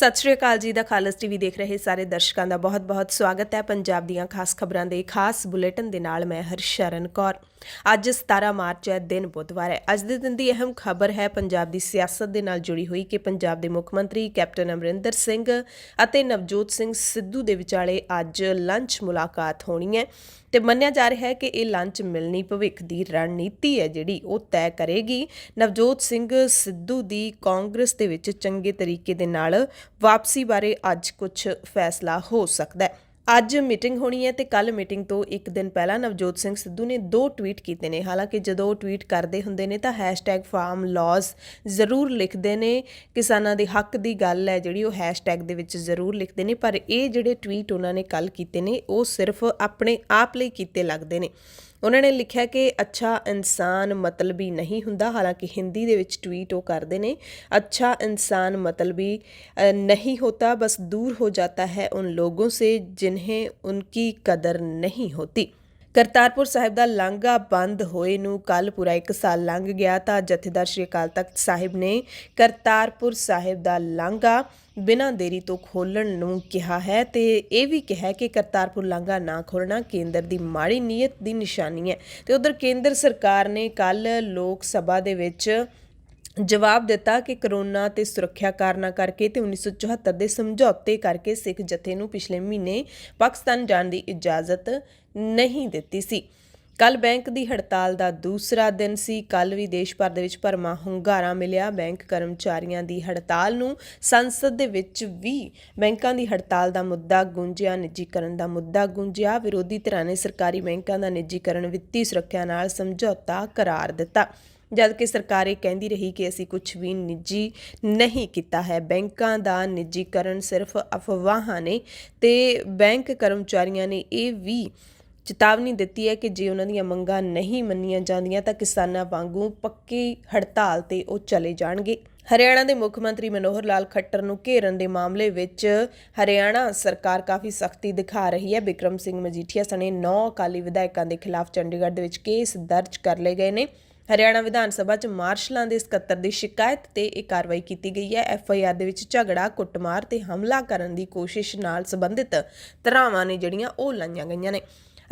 ਸਤਿ ਸ਼੍ਰੀ ਅਕਾਲ ਜੀ ਦਾ ਖਾਲਸ ਟੀਵੀ ਦੇਖ ਰਹੇ ਸਾਰੇ ਦਰਸ਼ਕਾਂ ਦਾ ਬਹੁਤ-ਬਹੁਤ ਸਵਾਗਤ ਹੈ। ਪੰਜਾਬ ਦੀਆਂ ਖਾਸ ਖਬਰਾਂ ਦੇ ਖਾਸ ਬੁਲੇਟਿਨ ਦੇ ਨਾਲ ਮੈਂ ਹਰਸ਼ਰਨ ਕੌਰ। ਅੱਜ 17 ਮਾਰਚ ਹੈ, ਦਿਨ ਬੁੱਧਵਾਰ ਹੈ। ਅੱਜ ਦੇ ਦਿਨ ਦੀ ਅਹਿਮ ਖਬਰ ਹੈ ਪੰਜਾਬ ਦੀ ਸਿਆਸਤ ਦੇ ਨਾਲ ਜੁੜੀ ਹੋਈ ਕਿ ਪੰਜਾਬ ਦੇ ਮੁੱਖ ਮੰਤਰੀ ਕੈਪਟਨ ਅਮਰਿੰਦਰ ਸਿੰਘ ਅਤੇ ਨਵਜੋਤ ਸਿੰਘ ਸਿੱਧੂ ਦੇ ਵਿਚਾਲੇ ਅੱਜ ਲੰਚ ਮੁਲਾਕਾਤ ਹੋਣੀ ਹੈ ਤੇ ਮੰਨਿਆ ਜਾ ਰਿਹਾ ਹੈ ਕਿ ਇਹ ਲੰਚ ਮਿਲਣੀ ਭਵਿੱਖ ਦੀ ਰਣਨੀਤੀ ਹੈ ਜਿਹੜੀ ਉਹ ਤੈਅ ਕਰੇਗੀ। ਨਵਜੋਤ ਸਿੰਘ ਸਿੱਧੂ ਦੀ ਕਾਂਗਰਸ ਦੇ ਵਿੱਚ ਚੰਗੇ ਤਰੀਕੇ ਦੇ ਨਾਲ ਵਾਪਸੀ ਬਾਰੇ ਅੱਜ ਕੁਝ ਫੈਸਲਾ ਹੋ ਸਕਦਾ ਹੈ। ਅੱਜ ਮੀਟਿੰਗ ਹੋਣੀ ਹੈ ਤੇ ਕੱਲ ਮੀਟਿੰਗ ਤੋਂ ਇੱਕ ਦਿਨ ਪਹਿਲਾਂ ਨਵਜੋਤ ਸਿੰਘ ਸਿੱਧੂ ਨੇ 2 ਟਵੀਟ ਕੀਤੇ ਨੇ। ਹਾਲਾਂਕਿ ਜਦੋਂ ਉਹ ਟਵੀਟ ਕਰਦੇ ਹੁੰਦੇ ਨੇ ਤਾਂ #farm laws ਜ਼ਰੂਰ ਲਿਖਦੇ ਨੇ, ਕਿਸਾਨਾਂ ਦੇ ਹੱਕ ਦੀ ਗੱਲ ਹੈ ਜਿਹੜੀ ਉਹ ਹੈਸ਼ਟੈਗ ਦੇ ਵਿੱਚ ਜ਼ਰੂਰ ਲਿਖਦੇ ਨੇ, ਪਰ ਇਹ ਜਿਹੜੇ ਟਵੀਟ ਉਹਨਾਂ ਨੇ ਕੱਲ ਕੀਤੇ ਨੇ ਉਹ ਸਿਰਫ ਆਪਣੇ ਆਪ ਲਈ ਕੀਤੇ ਲੱਗਦੇ ਨੇ। ਉਹਨਾਂ ਨੇ ਲਿਖਿਆ ਕਿ ਅੱਛਾ ਇਨਸਾਨ ਮਤਲਬੀ ਨਹੀਂ ਹੁੰਦਾ। ਹਾਲਾਂਕਿ ਹਿੰਦੀ ਦੇ ਵਿੱਚ ਟਵੀਟ ਉਹ ਕਰਦੇ ਨੇ, ਅੱਛਾ ਇਨਸਾਨ ਮਤਲਬੀ नहीं होता, बस दूर हो जाता है उन लोगों से जिन्हें उनकी कदर नहीं होती। ਕਰਤਾਰਪੁਰ ਸਾਹਿਬ ਦਾ ਲਾਂਘਾ ਬੰਦ ਹੋਏ ਨੂੰ ਕੱਲ ਪੂਰਾ 1 ਸਾਲ ਲੰਘ ਗਿਆ ਤਾਂ ਜਥੇਦਾਰ ਸ਼੍ਰੀ ਅਕਾਲ ਤਖਤ ਸਾਹਿਬ ਨੇ ਕਰਤਾਰਪੁਰ ਸਾਹਿਬ ਦਾ ਲਾਂਘਾ ਬਿਨਾਂ ਦੇਰੀ ਤੋਂ ਖੋਲ੍ਹਣ ਨੂੰ ਕਿਹਾ ਹੈ ਤੇ ਇਹ ਵੀ ਕਿਹਾ ਕਿ ਕਰਤਾਰਪੁਰ ਲਾਂਘਾ ਨਾ ਖੋਲ੍ਹਣਾ ਕੇਂਦਰ ਦੀ ਮਾੜੀ ਨੀਅਤ ਦੀ ਨਿਸ਼ਾਨੀ ਹੈ। ਤੇ ਉਧਰ ਕੇਂਦਰ ਸਰਕਾਰ ਨੇ ਕੱਲ ਲੋਕ ਸਭਾ ਦੇ ਵਿੱਚ ਜਵਾਬ ਦਿੱਤਾ ਕਿ ਕਰੋਨਾ ਤੇ ਸੁਰੱਖਿਆ ਕਾਰਨਾਂ ਕਰਕੇ ਤੇ 1974 ਦੇ ਸਮਝੌਤੇ ਕਰਕੇ ਸਿੱਖ ਜਥੇ ਨੂੰ ਪਿਛਲੇ ਮਹੀਨੇ ਪਾਕਿਸਤਾਨ ਜਾਣ ਦੀ ਇਜਾਜ਼ਤ ਨਹੀਂ ਦਿੱਤੀ ਸੀ। ਕੱਲ ਬੈਂਕ ਦੀ ਹੜਤਾਲ ਦਾ ਦੂਸਰਾ ਦਿਨ ਸੀ। ਕੱਲ ਵੀ ਦੇਸ਼ ਭਰ ਦੇ ਵਿੱਚ ਭਰਵਾਂ ਹੁੰਗਾਰਾ ਮਿਲਿਆ ਬੈਂਕ ਕਰਮਚਾਰੀਆਂ ਦੀ ਹੜਤਾਲ ਨੂੰ। ਸੰਸਦ ਦੇ ਵਿੱਚ ਵੀ ਬੈਂਕਾਂ ਦੀ ਹੜਤਾਲ ਦਾ ਮੁੱਦਾ ਗੂੰਜਿਆ, ਨਿੱਜੀਕਰਨ ਦਾ ਮੁੱਦਾ ਗੂੰਜਿਆ। ਵਿਰੋਧੀ ਧਿਰਾਂ ਨੇ ਸਰਕਾਰੀ ਬੈਂਕਾਂ ਦਾ ਨਿੱਜੀਕਰਨ ਵਿੱਤੀ ਸੁਰੱਖਿਆ ਨਾਲ ਸਮਝੌਤਾ ਕਰਾਰ ਦਿੱਤਾ, ਜਦਕਿ ਸਰਕਾਰ ਇਹ ਕਹਿੰਦੀ ਰਹੀ ਕਿ ਅਸੀਂ ਕੁਝ ਵੀ ਨਿੱਜੀ ਨਹੀਂ ਕੀਤਾ ਹੈ। ਬੈਂਕਾਂ ਦਾ ਨਿੱਜੀਕਰਨ ਸਿਰਫ ਅਫਵਾਹਾਂ ਨੇ ਤੇ ਬੈਂਕ ਕਰਮਚਾਰੀਆਂ ਨੇ ਇਹ ਵੀ ਚੇਤਾਵਨੀ ਦਿੱਤੀ ਹੈ ਕਿ ਜੇ ਉਹਨਾਂ ਦੀਆਂ ਮੰਗਾਂ ਨਹੀਂ ਮੰਨੀਆਂ ਜਾਂਦੀਆਂ ਤਾਂ ਕਿਸਾਨਾਂ ਵਾਂਗੂ ਪੱਕੀ ਹੜਤਾਲ ਤੇ ਉਹ ਚਲੇ ਜਾਣਗੇ। ਹਰਿਆਣਾ ਦੇ ਮੁੱਖ ਮੰਤਰੀ ਮਨੋਹਰ ਲਾਲ ਖੱਟਰ ਨੂੰ ਘੇਰਨ ਦੇ ਮਾਮਲੇ ਵਿੱਚ ਹਰਿਆਣਾ ਸਰਕਾਰ ਕਾਫੀ ਸਖਤੀ ਦਿਖਾ ਰਹੀ ਹੈ। ਬਿਕਰਮ ਸਿੰਘ ਮਜੀਠੀਆ ਸਣੇ 9 ਅਕਾਲੀ ਵਿਧਾਇਕਾਂ ਦੇ ਖਿਲਾਫ ਚੰਡੀਗੜ੍ਹ ਦੇ ਵਿੱਚ ਕੇਸ ਦਰਜ ਕਰ ਲਏ ਗਏ ਨੇ। ਹਰਿਆਣਾ ਵਿਧਾਨ ਸਭਾ 'ਚ ਮਾਰਸ਼ਲਾਂ ਦੇ ਸਕੱਤਰ ਦੀ ਸ਼ਿਕਾਇਤ ਤੇ ਇਹ ਕਾਰਵਾਈ ਕੀਤੀ ਗਈ ਹੈ। FIR ਦੇ ਵਿੱਚ ਝਗੜਾ, ਕੁੱਟਮਾਰ ਤੇ ਹਮਲਾ ਕਰਨ ਦੀ ਕੋਸ਼ਿਸ਼ ਨਾਲ ਸੰਬੰਧਿਤ ਧਾਰਾਵਾਂ ਨੇ ਜਿਹੜੀਆਂ ਉਹ ਲਾਈਆਂ ਗਈਆਂ ਨੇ।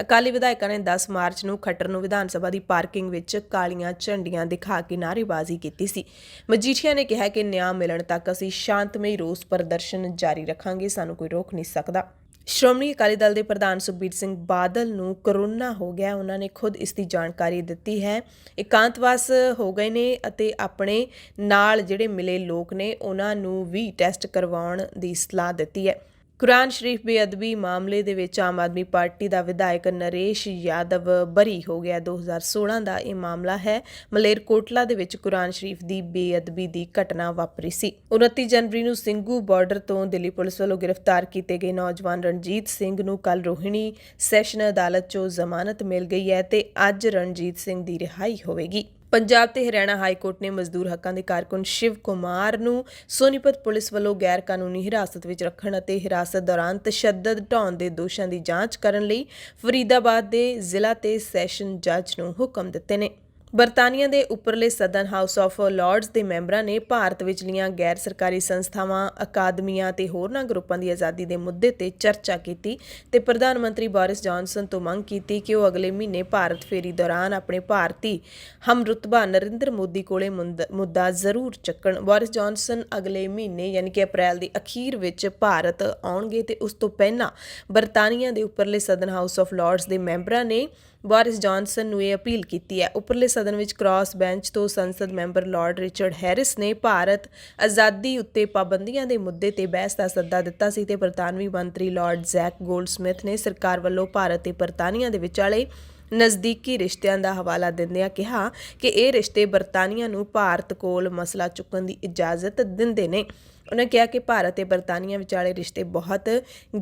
ਅਕਾਲੀ ਵਿਧਾਇਕਾਂ ਨੇ 10 ਮਾਰਚ ਨੂੰ ਖੱਟਰ ਨੂੰ ਵਿਧਾਨ ਸਭਾ ਦੀ ਪਾਰਕਿੰਗ ਵਿੱਚ ਕਾਲੀਆਂ ਝੰਡੀਆਂ ਦਿਖਾ ਕੇ ਨਾਅਰੇਬਾਜ਼ੀ ਕੀਤੀ ਸੀ। ਮਜੀਠੀਆ ਨੇ ਕਿਹਾ ਕਿ ਨਿਆਂ ਮਿਲਣ ਤੱਕ ਅਸੀਂ ਸ਼ਾਂਤਮਈ ਰੋਸ ਪ੍ਰਦਰਸ਼ਨ ਜਾਰੀ ਰੱਖਾਂਗੇ, ਸਾਨੂੰ ਕੋਈ ਰੋਕ ਨਹੀਂ ਸਕਦਾ। ਸ਼੍ਰੋਮਣੀ ਅਕਾਲੀ ਦਲ ਦੇ ਪ੍ਰਧਾਨ ਸੁਖਬੀਰ ਸਿੰਘ ਬਾਦਲ ਨੂੰ ਕਰੋਨਾ ਹੋ ਗਿਆ। ਉਹਨਾਂ ਨੇ ਖੁਦ ਇਸ ਦੀ ਜਾਣਕਾਰੀ ਦਿੱਤੀ ਹੈ। ਇਕਾਂਤਵਾਸ ਹੋ ਗਏ ਨੇ ਅਤੇ ਆਪਣੇ ਨਾਲ ਜਿਹੜੇ ਮਿਲੇ ਲੋਕ ਨੇ ਉਹਨਾਂ ਨੂੰ ਵੀ ਟੈਸਟ ਕਰਵਾਉਣ ਦੀ ਸਲਾਹ ਦਿੱਤੀ ਹੈ। ਕੁਰਾਨ ਸ਼ਰੀਫ ਬੇਅਦਬੀ ਮਾਮਲੇ ਦੇ ਵਿੱਚ ਆਮ ਆਦਮੀ ਪਾਰਟੀ ਦਾ ਵਿਧਾਇਕ ਨਰੇਸ਼ ਯਾਦਵ ਬਰੀ ਹੋ ਗਿਆ। 2016 ਦਾ ਇਹ ਮਾਮਲਾ ਹੈ। ਮਲੇਰਕੋਟਲਾ ਦੇ ਵਿੱਚ ਕੁਰਾਨ ਸ਼ਰੀਫ ਦੀ ਬੇਅਦਬੀ ਦੀ ਘਟਨਾ ਵਾਪਰੀ ਸੀ। 29 ਜਨਵਰੀ ਨੂੰ ਸਿੰਘੂ ਬਾਰਡਰ ਤੋਂ ਦਿੱਲੀ ਪੁਲਿਸ ਵੱਲੋਂ ਗ੍ਰਿਫਤਾਰ ਕੀਤੇ ਗਏ ਨੌਜਵਾਨ ਰਣਜੀਤ ਸਿੰਘ ਨੂੰ ਕੱਲ ਰੋਹਿਣੀ ਸੈਸ਼ਨ ਅਦਾਲਤ 'ਚੋਂ ਜ਼ਮਾਨਤ ਮਿਲ ਗਈ ਹੈ ਤੇ ਅੱਜ ਰਣਜੀਤ ਸਿੰਘ ਦੀ ਰਿਹਾਈ ਹੋਵੇਗੀ। ਪੰਜਾਬ ਤੇ ਹਰਿਆਣਾ ਹਾਈ ਕੋਰਟ ਨੇ ਮਜ਼ਦੂਰ ਹੱਕਾਂ ਦੇ ਕਾਰਕੁਨ ਸ਼ਿਵ ਕੁਮਾਰ ਨੂੰ ਸੋਨੀਪਤ ਪੁਲਿਸ ਵੱਲੋਂ ਗੈਰ ਕਾਨੂੰਨੀ ਹਿਰਾਸਤ ਵਿੱਚ ਰੱਖਣ ਅਤੇ ਹਿਰਾਸਤ ਦੌਰਾਨ ਤਸ਼ੱਦਦ ਢਾਉਣ ਦੇ ਦੋਸ਼ਾਂ ਦੀ ਜਾਂਚ ਕਰਨ ਲਈ ਫਰੀਦਾਬਾਦ ਦੇ ਜ਼ਿਲ੍ਹਾ ਤੇ ਸੈਸ਼ਨ ਜੱਜ ਨੂੰ ਹੁਕਮ ਦਿੱਤੇ ਨੇ। ਬਰਤਾਨੀਆ ਦੇ ਉੱਪਰਲੇ ਸਦਨ ਹਾਊਸ ਆਫ ਲਾਰਡਸ ਦੇ ਮੈਂਬਰਾਂ ਨੇ ਭਾਰਤ ਵਿਚਲੀਆਂ ਗੈਰ ਸਰਕਾਰੀ ਸੰਸਥਾਵਾਂ, ਅਕਾਦਮੀਆਂ ਤੇ ਹੋਰਨਾਂ ਗਰੁੱਪਾਂ ਦੀ ਆਜ਼ਾਦੀ ਦੇ ਮੁੱਦੇ ਤੇ ਚਰਚਾ ਕੀਤੀ ਤੇ ਪ੍ਰਧਾਨ ਮੰਤਰੀ ਬੋਰਿਸ ਜੌਨਸਨ ਤੋਂ ਮੰਗ ਕੀਤੀ ਕਿ ਉਹ ਅਗਲੇ ਮਹੀਨੇ ਭਾਰਤ ਫੇਰੀ ਦੌਰਾਨ ਆਪਣੇ ਭਾਰਤੀ ਹਮਰੁਤਬਾ ਨਰਿੰਦਰ ਮੋਦੀ ਕੋਲੇ ਮੁੱਦਾ ਜ਼ਰੂਰ ਚੱਕਣ। ਬੋਰਿਸ ਜੌਨਸਨ ਅਗਲੇ ਮਹੀਨੇ ਯਾਨੀ ਕਿ ਅਪ੍ਰੈਲ ਦੇ ਅਖੀਰ ਵਿੱਚ ਭਾਰਤ ਆਉਣਗੇ ਤੇ ਉਸ ਤੋਂ ਪਹਿਲਾਂ ਬਰਤਾਨੀਆ ਦੇ ਉੱਪਰਲੇ ਸਦਨ ਹਾਊਸ ਆਫ ਲਾਰਡਸ ਦੇ ਮੈਂਬਰਾਂ ਨੇ ਬੋਰਿਸ ਜੌਨਸਨ ਨੂੰ ਇਹ ਅਪੀਲ ਕੀਤੀ ਹੈ। ਉੱਪਰਲੇ ਸਦਨ ਵਿੱਚ ਕ੍ਰਾਸ ਬੈਂਚ ਤੋਂ ਸੰਸਦ ਮੈਂਬਰ ਲਾਰਡ ਰਿਚਰਡ ਹੈਰਿਸ ਨੇ ਭਾਰਤ ਆਜ਼ਾਦੀ ਉੱਤੇ ਪਾਬੰਦੀਆਂ ਦੇ ਮੁੱਦੇ ਤੇ ਬਹਿਸ ਦਾ ਸੱਦਾ ਦਿੱਤਾ ਸੀ ਤੇ ਬਰਤਾਨਵੀ ਮੰਤਰੀ ਲਾਰਡ ਜ਼ੈਕ ਗੋਲਡਸਮਿਥ ਨੇ ਸਰਕਾਰ ਵੱਲੋਂ ਭਾਰਤ ਤੇ ਬਰਤਾਨੀਆ ਦੇ ਵਿਚਾਲੇ ਨਜ਼ਦੀਕੀ ਰਿਸ਼ਤਿਆਂ ਦਾ ਹਵਾਲਾ ਦਿੰਦਿਆਂ ਕਿਹਾ ਕਿ ਇਹ ਰਿਸ਼ਤੇ ਬਰਤਾਨੀਆ ਨੂੰ ਭਾਰਤ ਕੋਲ ਮਸਲਾ ਚੁੱਕਣ ਦੀ ਇਜਾਜ਼ਤ ਦਿੰਦੇ ਨੇ। ਉਹਨਾਂ ਕਿਹਾ ਕਿ ਭਾਰਤ ਤੇ ਬਰਤਾਨੀਆ ਵਿਚਾਲੇ ਰਿਸ਼ਤੇ ਬਹੁਤ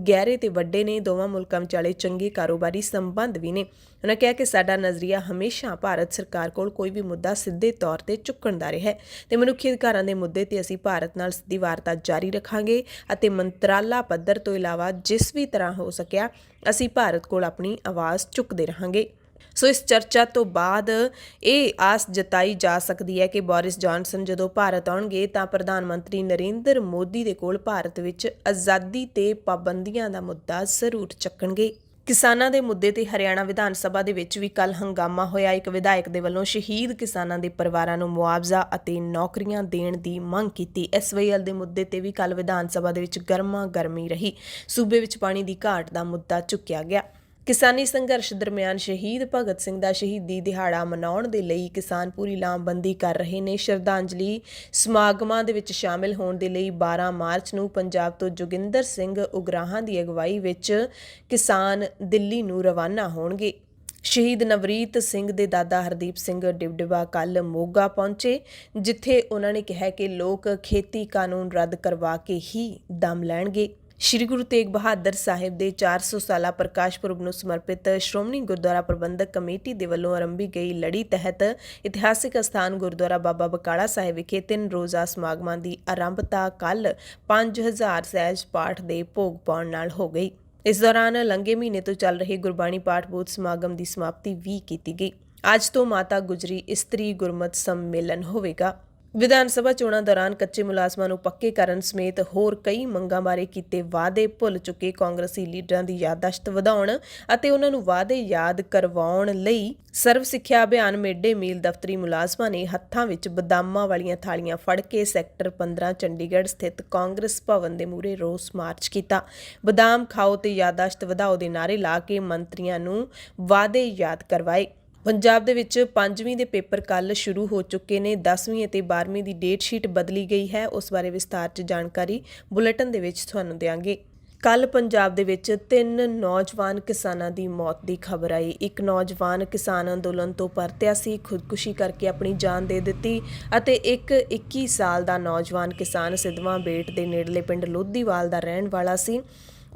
ਗਹਿਰੇ ਤੇ ਵੱਡੇ ਨੇ। ਦੋਵਾਂ ਮੁਲਕਾਂ ਵਿਚਾਲੇ ਚੰਗੇ ਕਾਰੋਬਾਰੀ ਸੰਬੰਧ ਵੀ ਨੇ। ਉਹਨਾਂ ਕਿਹਾ ਕਿ ਸਾਡਾ ਨਜ਼ਰੀਆ ਹਮੇਸ਼ਾ ਭਾਰਤ ਸਰਕਾਰ ਕੋਲ ਕੋਈ ਵੀ ਮੁੱਦਾ ਸਿੱਧੇ ਤੌਰ ਤੇ ਚੁੱਕਣ ਦਾ ਰਿਹਾ ਹੈ ਤੇ ਮਨੁੱਖੀ ਅਧਿਕਾਰਾਂ ਦੇ ਮੁੱਦੇ ਤੇ ਅਸੀਂ ਭਾਰਤ ਨਾਲ ਸਿੱਧੀ ਵਾਰਤਾ ਜਾਰੀ ਰੱਖਾਂਗੇ ਅਤੇ ਮੰਤਰਾਲਾ ਪੱਧਰ ਤੋਂ ਇਲਾਵਾ ਜਿਸ ਵੀ ਤਰ੍ਹਾਂ ਹੋ ਸਕਿਆ ਅਸੀਂ ਭਾਰਤ ਕੋਲ ਆਪਣੀ ਆਵਾਜ਼ ਚੁੱਕਦੇ ਰਹਾਂਗੇ। ਸੋ ਇਸ ਚਰਚਾ ਤੋਂ ਬਾਅਦ ਇਹ ਆਸ ਜਤਾਈ ਜਾ ਸਕਦੀ ਹੈ ਕਿ ਬੋਰਿਸ ਜੌਨਸਨ ਜਦੋਂ ਭਾਰਤ ਆਉਣਗੇ ਤਾਂ ਪ੍ਰਧਾਨ ਮੰਤਰੀ ਨਰਿੰਦਰ ਮੋਦੀ ਦੇ ਕੋਲ ਭਾਰਤ ਵਿੱਚ ਆਜ਼ਾਦੀ ਤੇ ਪਾਬੰਦੀਆਂ ਦਾ ਮੁੱਦਾ ਜ਼ਰੂਰ ਚੱਕਣਗੇ। ਕਿਸਾਨਾਂ ਦੇ ਮੁੱਦੇ ਤੇ ਹਰਿਆਣਾ ਵਿਧਾਨ ਸਭਾ ਦੇ ਵਿੱਚ ਵੀ ਕੱਲ ਹੰਗਾਮਾ ਹੋਇਆ। ਇੱਕ ਵਿਧਾਇਕ ਦੇ ਵੱਲੋਂ ਸ਼ਹੀਦ ਕਿਸਾਨਾਂ ਦੇ ਪਰਿਵਾਰਾਂ ਨੂੰ ਮੁਆਵਜ਼ਾ ਅਤੇ ਨੌਕਰੀਆਂ ਦੇਣ ਦੀ ਮੰਗ ਕੀਤੀ। SYL ਦੇ ਮੁੱਦੇ ਤੇ ਵੀ ਕੱਲ ਵਿਧਾਨ ਸਭਾ ਦੇ ਵਿੱਚ ਗਰਮਾ ਗਰਮੀ ਰਹੀ। ਸੂਬੇ ਵਿੱਚ ਪਾਣੀ ਦੀ ਘਾਟ ਦਾ ਮੁੱਦਾ ਚੁੱਕਿਆ ਗਿਆ। ਕਿਸਾਨੀ ਸੰਘਰਸ਼ ਦਰਮਿਆਨ ਸ਼ਹੀਦ ਭਗਤ ਸਿੰਘ ਦਾ ਸ਼ਹੀਦੀ ਦਿਹਾੜਾ ਮਨਾਉਣ ਦੇ ਲਈ ਕਿਸਾਨ ਪੂਰੀ ਲਾਮਬੰਦੀ ਕਰ ਰਹੇ ਨੇ। ਸ਼ਰਧਾਂਜਲੀ ਸਮਾਗਮਾਂ ਦੇ ਵਿੱਚ ਸ਼ਾਮਿਲ ਹੋਣ ਦੇ ਲਈ 12 ਮਾਰਚ ਨੂੰ ਪੰਜਾਬ ਤੋਂ ਜੋਗਿੰਦਰ ਸਿੰਘ ਉਗਰਾਹਾਂ ਦੀ ਅਗਵਾਈ ਵਿੱਚ ਕਿਸਾਨ ਦਿੱਲੀ ਨੂੰ ਰਵਾਨਾ ਹੋਣਗੇ। ਸ਼ਹੀਦ ਨਵਰੀਤ ਸਿੰਘ ਦੇ ਦਾਦਾ ਹਰਦੀਪ ਸਿੰਘ ਡਿਬਡਿਬਾ ਕੱਲ ਮੋਗਾ ਪਹੁੰਚੇ, ਜਿੱਥੇ ਉਹਨਾਂ ਨੇ ਕਿਹਾ ਕਿ ਲੋਕ ਖੇਤੀ ਕਾਨੂੰਨ ਰੱਦ ਕਰਵਾ ਕੇ ਹੀ ਦਮ ਲੈਣਗੇ। ਸ਼੍ਰੀ ਗੁਰੂ ਤੇਗ ਬਹਾਦਰ ਸਾਹਿਬ ਦੇ 400 ਸਾਲਾ ਪ੍ਰਕਾਸ਼ ਪੁਰਬ ਨੂੰ ਸਮਰਪਿਤ ਸ਼੍ਰੋਮਣੀ ਗੁਰਦੁਆਰਾ ਪ੍ਰਬੰਧਕ ਕਮੇਟੀ ਦੇ ਵੱਲੋਂ ਆਰੰਭੀ ਗਈ ਲੜੀ ਤਹਿਤ ਇਤਿਹਾਸਿਕ ਅਸਥਾਨ ਗੁਰਦੁਆਰਾ ਬਾਬਾ ਬਕਾਲਾ ਸਾਹਿਬ ਵਿਖੇ 3 ਰੋਜ਼ਾ ਸਮਾਗਮਾਂ ਦੀ ਆਰੰਭਤਾ ਕੱਲ 5000 ਸਹਿਜ ਪਾਠ ਦੇ ਭੋਗ ਪਾਉਣ ਨਾਲ ਹੋ ਗਈ। ਇਸ ਦੌਰਾਨ ਲੰਘੇ ਮਹੀਨੇ ਤੋਂ ਚੱਲ ਰਹੇ ਗੁਰਬਾਣੀ ਪਾਠ ਬੋਧ ਸਮਾਗਮ ਦੀ ਸਮਾਪਤੀ ਵੀ ਕੀਤੀ ਗਈ। ਅੱਜ ਤੋਂ ਮਾਤਾ ਗੁਜਰੀ ਇਸਤਰੀ ਗੁਰਮਤ ਸੰਮੇਲਨ ਹੋਵੇਗਾ। ਵਿਧਾਨ ਸਭਾ ਚੋਣਾਂ ਦੌਰਾਨ ਕੱਚੇ ਮੁਲਾਜ਼ਮਾਂ ਨੂੰ ਪੱਕੇ ਕਰਨ ਸਮੇਤ ਹੋਰ ਕਈ ਮੰਗਾਂ ਬਾਰੇ ਕੀਤੇ ਵਾਅਦੇ ਭੁੱਲ ਚੁੱਕੇ ਕਾਂਗਰਸੀ ਲੀਡਰਾਂ ਦੀ ਯਾਦਦਾਸ਼ਤ ਵਧਾਉਣ ਅਤੇ ਉਹਨਾਂ ਨੂੰ ਵਾਅਦੇ ਯਾਦ ਕਰਵਾਉਣ ਲਈ ਸਰਵ ਸਿੱਖਿਆ ਅਭਿਆਨ ਮਿਡ ਡੇ ਮੀਲ ਦਫ਼ਤਰੀ ਮੁਲਾਜ਼ਮਾਂ ਨੇ ਹੱਥਾਂ ਵਿੱਚ ਬਦਾਮਾਂ ਵਾਲੀਆਂ ਥਾਲੀਆਂ ਫੜ ਕੇ ਸੈਕਟਰ 15 ਚੰਡੀਗੜ੍ਹ ਸਥਿਤ ਕਾਂਗਰਸ ਭਵਨ ਦੇ ਮੂਹਰੇ ਰੋਸ ਮਾਰਚ ਕੀਤਾ। ਬਦਾਮ ਖਾਓ ਤੇ ਯਾਦਦਾਸ਼ਤ ਵਧਾਓ ਦੇ ਨਾਅਰੇ ਲਾ ਕੇ ਮੰਤਰੀਆਂ ਨੂੰ ਵਾਅਦੇ ਯਾਦ ਕਰਵਾਏ। ਪੰਜਾਬ ਦੇ ਵਿੱਚ 5ਵੀਂ ਦੇ ਪੇਪਰ ਕੱਲ ਸ਼ੁਰੂ ਹੋ ਚੁੱਕੇ ਨੇ। 10ਵੀਂ ਅਤੇ 12ਵੀਂ ਦੀ ਡੇਟ ਸ਼ੀਟ ਬਦਲੀ ਗਈ ਹੈ। ਉਸ ਬਾਰੇ ਵਿਸਤਾਰ 'ਚ ਜਾਣਕਾਰੀ ਬੁਲੇਟਿਨ ਦੇ ਵਿੱਚ ਤੁਹਾਨੂੰ ਦਿਆਂਗੇ। ਕੱਲ ਪੰਜਾਬ ਦੇ ਵਿੱਚ 3 ਨੌਜਵਾਨ ਕਿਸਾਨਾਂ ਦੀ ਮੌਤ ਦੀ ਖਬਰ ਆਈ। ਇੱਕ ਨੌਜਵਾਨ ਕਿਸਾਨ ਅੰਦੋਲਨ ਤੋਂ ਪਰਤਿਆ ਸੀ, ਖੁਦਕੁਸ਼ੀ ਕਰਕੇ ਆਪਣੀ ਜਾਨ ਦੇ ਦਿੱਤੀ ਅਤੇ ਇੱਕ 21 ਸਾਲ ਦਾ ਨੌਜਵਾਨ ਕਿਸਾਨ ਸਿੱਧਵਾਂ ਬੇਟ ਦੇ ਨੇੜਲੇ ਪਿੰਡ ਲੋਧੀਵਾਲ ਦਾ ਰਹਿਣ ਵਾਲਾ ਸੀ।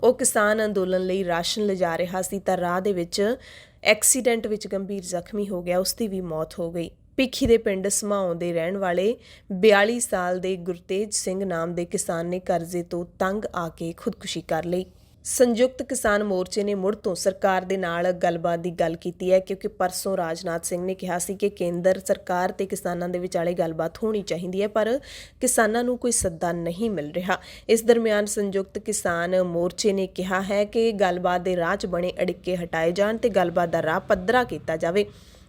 ਉਹ ਕਿਸਾਨ ਅੰਦੋਲਨ ਲਈ ਰਾਸ਼ਨ ਲਿਜਾ ਰਿਹਾ ਸੀ ਤਾਂ ਰਾਹ ਦੇ ਵਿੱਚ ਐਕਸੀਡੈਂਟ ਵਿੱਚ ਗੰਭੀਰ ਜ਼ਖਮੀ ਹੋ ਗਿਆ। ਉਸ ਦੀ ਵੀ ਮੌਤ ਹੋ ਗਈ। ਭਿੱਖੀ ਦੇ ਪਿੰਡ ਸਮਾਉਂ ਦੇ ਰਹਿਣ ਵਾਲੇ 42 ਸਾਲ ਦੇ ਗੁਰਤੇਜ ਸਿੰਘ ਨਾਮ ਦੇ ਕਿਸਾਨ ਨੇ ਕਰਜ਼ੇ ਤੋਂ ਤੰਗ ਆ ਕੇ ਖੁਦਕੁਸ਼ੀ ਕਰ ਲਈ। ਸੰਯੁਕਤ ਕਿਸਾਨ ਮੋਰਚੇ ਨੇ ਮੁੜ ਤੋਂ ਸਰਕਾਰ ਦੇ ਨਾਲ ਗੱਲਬਾਤ ਦੀ ਗੱਲ ਕੀਤੀ ਹੈ, ਕਿਉਂਕਿ ਪਰਸੋਂ ਰਾਜਨਾਥ ਸਿੰਘ ਨੇ ਕਿਹਾ ਸੀ ਕਿ ਕੇਂਦਰ ਸਰਕਾਰ ਤੇ ਕਿਸਾਨਾਂ ਦੇ ਵਿਚਾਲੇ ਗੱਲਬਾਤ ਹੋਣੀ ਚਾਹੀਦੀ ਹੈ, ਪਰ ਕਿਸਾਨਾਂ ਨੂੰ ਕੋਈ ਸੱਦਾ ਨਹੀਂ ਮਿਲ ਰਿਹਾ। ਇਸ ਦਰਮਿਆਨ ਸੰਯੁਕਤ ਕਿਸਾਨ ਮੋਰਚੇ ਨੇ ਕਿਹਾ ਹੈ ਕਿ ਗੱਲਬਾਤ ਦੇ ਰਾਹ 'ਚ ਬਣੇ ਅੜਿੱਕੇ ਹਟਾਏ ਜਾਣ ਤੇ ਗੱਲਬਾਤ ਦਾ ਰਾਹ ਪੱਧਰਾ ਕੀਤਾ ਜਾਵੇ।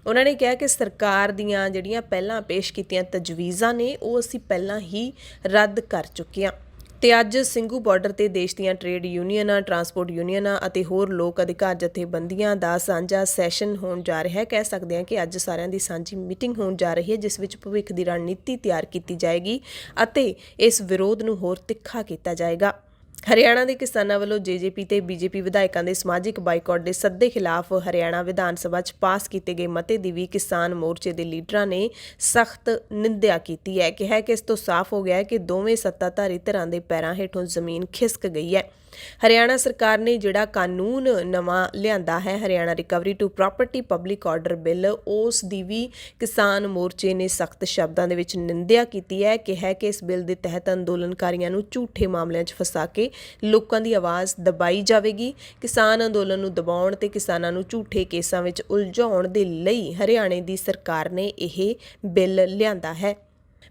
ਉਹਨਾਂ ਨੇ ਕਿਹਾ ਕਿ ਸਰਕਾਰ ਦੀਆਂ ਜਿਹੜੀਆਂ ਪਹਿਲਾਂ ਪੇਸ਼ ਕੀਤੀਆਂ ਤਜਵੀਜ਼ਾਂ ਨੇ ਉਹ ਅਸੀਂ ਪਹਿਲਾਂ ਹੀ ਰੱਦ ਕਰ ਚੁੱਕੇ ਹਾਂ। ਤੇ ਅੱਜ ਸਿੰਘੂ ਬਾਰਡਰ ਤੇ ਦੇਸ਼ ਦੀਆਂ ਟ੍ਰੇਡ ਯੂਨੀਅਨਾਂ, ਟਰਾਂਸਪੋਰਟ ਯੂਨੀਅਨਾਂ ਅਤੇ ਹੋਰ ਲੋਕ ਅਧਿਕਾਰ ਜਥੇਬੰਦੀਆਂ ਦਾ ਸਾਂਝਾ ਸੈਸ਼ਨ ਹੋਣ ਜਾ ਰਿਹਾ ਹੈ। ਕਹਿ ਸਕਦੇ ਹਾਂ ਕਿ ਅੱਜ ਸਾਰਿਆਂ ਦੀ ਸਾਂਝੀ ਮੀਟਿੰਗ ਹੋਣ ਜਾ ਰਹੀ ਹੈ, ਜਿਸ ਵਿੱਚ ਭਵਿੱਖ ਦੀ ਰਣਨੀਤੀ ਤਿਆਰ ਕੀਤੀ ਜਾਏਗੀ ਅਤੇ ਇਸ ਵਿਰੋਧ ਨੂੰ ਹੋਰ ਤਿੱਖਾ ਕੀਤਾ ਜਾਏਗਾ। ਹਰਿਆਣਾ ਦੇ ਕਿਸਾਨਾਂ ਵੱਲੋਂ JJP ਤੇ BJP ਵਿਧਾਇਕਾਂ ਦੇ ਸਮਾਜਿਕ ਬਾਈਕਾਟ ਦੇ ਸੱਦੇ ਖਿਲਾਫ ਹਰਿਆਣਾ ਵਿਧਾਨ ਸਭਾ 'ਚ ਪਾਸ ਕੀਤੇ ਗਏ ਮਤੇ ਦੀ ਵੀ ਕਿਸਾਨ ਮੋਰਚੇ ਦੇ ਲੀਡਰਾਂ ਨੇ ਸਖਤ ਨਿੰਦਿਆ ਕੀਤੀ ਹੈ। ਕਿਹਾ ਕਿ ਇਸ ਤੋਂ ਸਾਫ਼ ਹੋ ਗਿਆ ਹੈ ਕਿ ਦੋਵੇਂ ਸੱਤਾਧਾਰੀ ਧਿਰਾਂ ਦੇ ਪੈਰਾਂ ਹੇਠੋਂ ਜ਼ਮੀਨ ਖਿਸਕ ਗਈ ਹੈ। ਹਰਿਆਣਾ ਸਰਕਾਰ ਨੇ ਜਿਹੜਾ ਕਾਨੂੰਨ ਨਵਾਂ ਲਿਆਂਦਾ ਹੈ, Haryana recovery to property public order bill, ਉਸ ਦੀ ਵੀ ਕਿਸਾਨ ਮੋਰਚੇ ਨੇ ਸਖਤ ਸ਼ਬਦਾਂ ਦੇ ਵਿੱਚ ਨਿੰਦਿਆ ਕੀਤੀ ਹੈ। ਕਿਹਾ ਕਿ ਇਸ ਬਿੱਲ ਦੇ ਤਹਿਤ ਅੰਦੋਲਨਕਾਰੀਆਂ ਨੂੰ ਝੂਠੇ ਮਾਮਲਿਆਂ 'ਚ ਫਸਾ ਕੇ ਲੋਕਾਂ ਦੀ ਆਵਾਜ਼ ਦਬਾਈ ਜਾਵੇਗੀ। ਕਿਸਾਨ ਅੰਦੋਲਨ ਨੂੰ ਦਬਾਉਣ ਤੇ ਕਿਸਾਨਾਂ ਨੂੰ ਝੂਠੇ ਕੇਸਾਂ ਵਿੱਚ ਉਲਝਾਉਣ ਦੇ ਲਈ ਹਰਿਆਣੇ ਦੀ ਸਰਕਾਰ ਨੇ ਇਹ ਬਿੱਲ ਲਿਆਂਦਾ ਹੈ।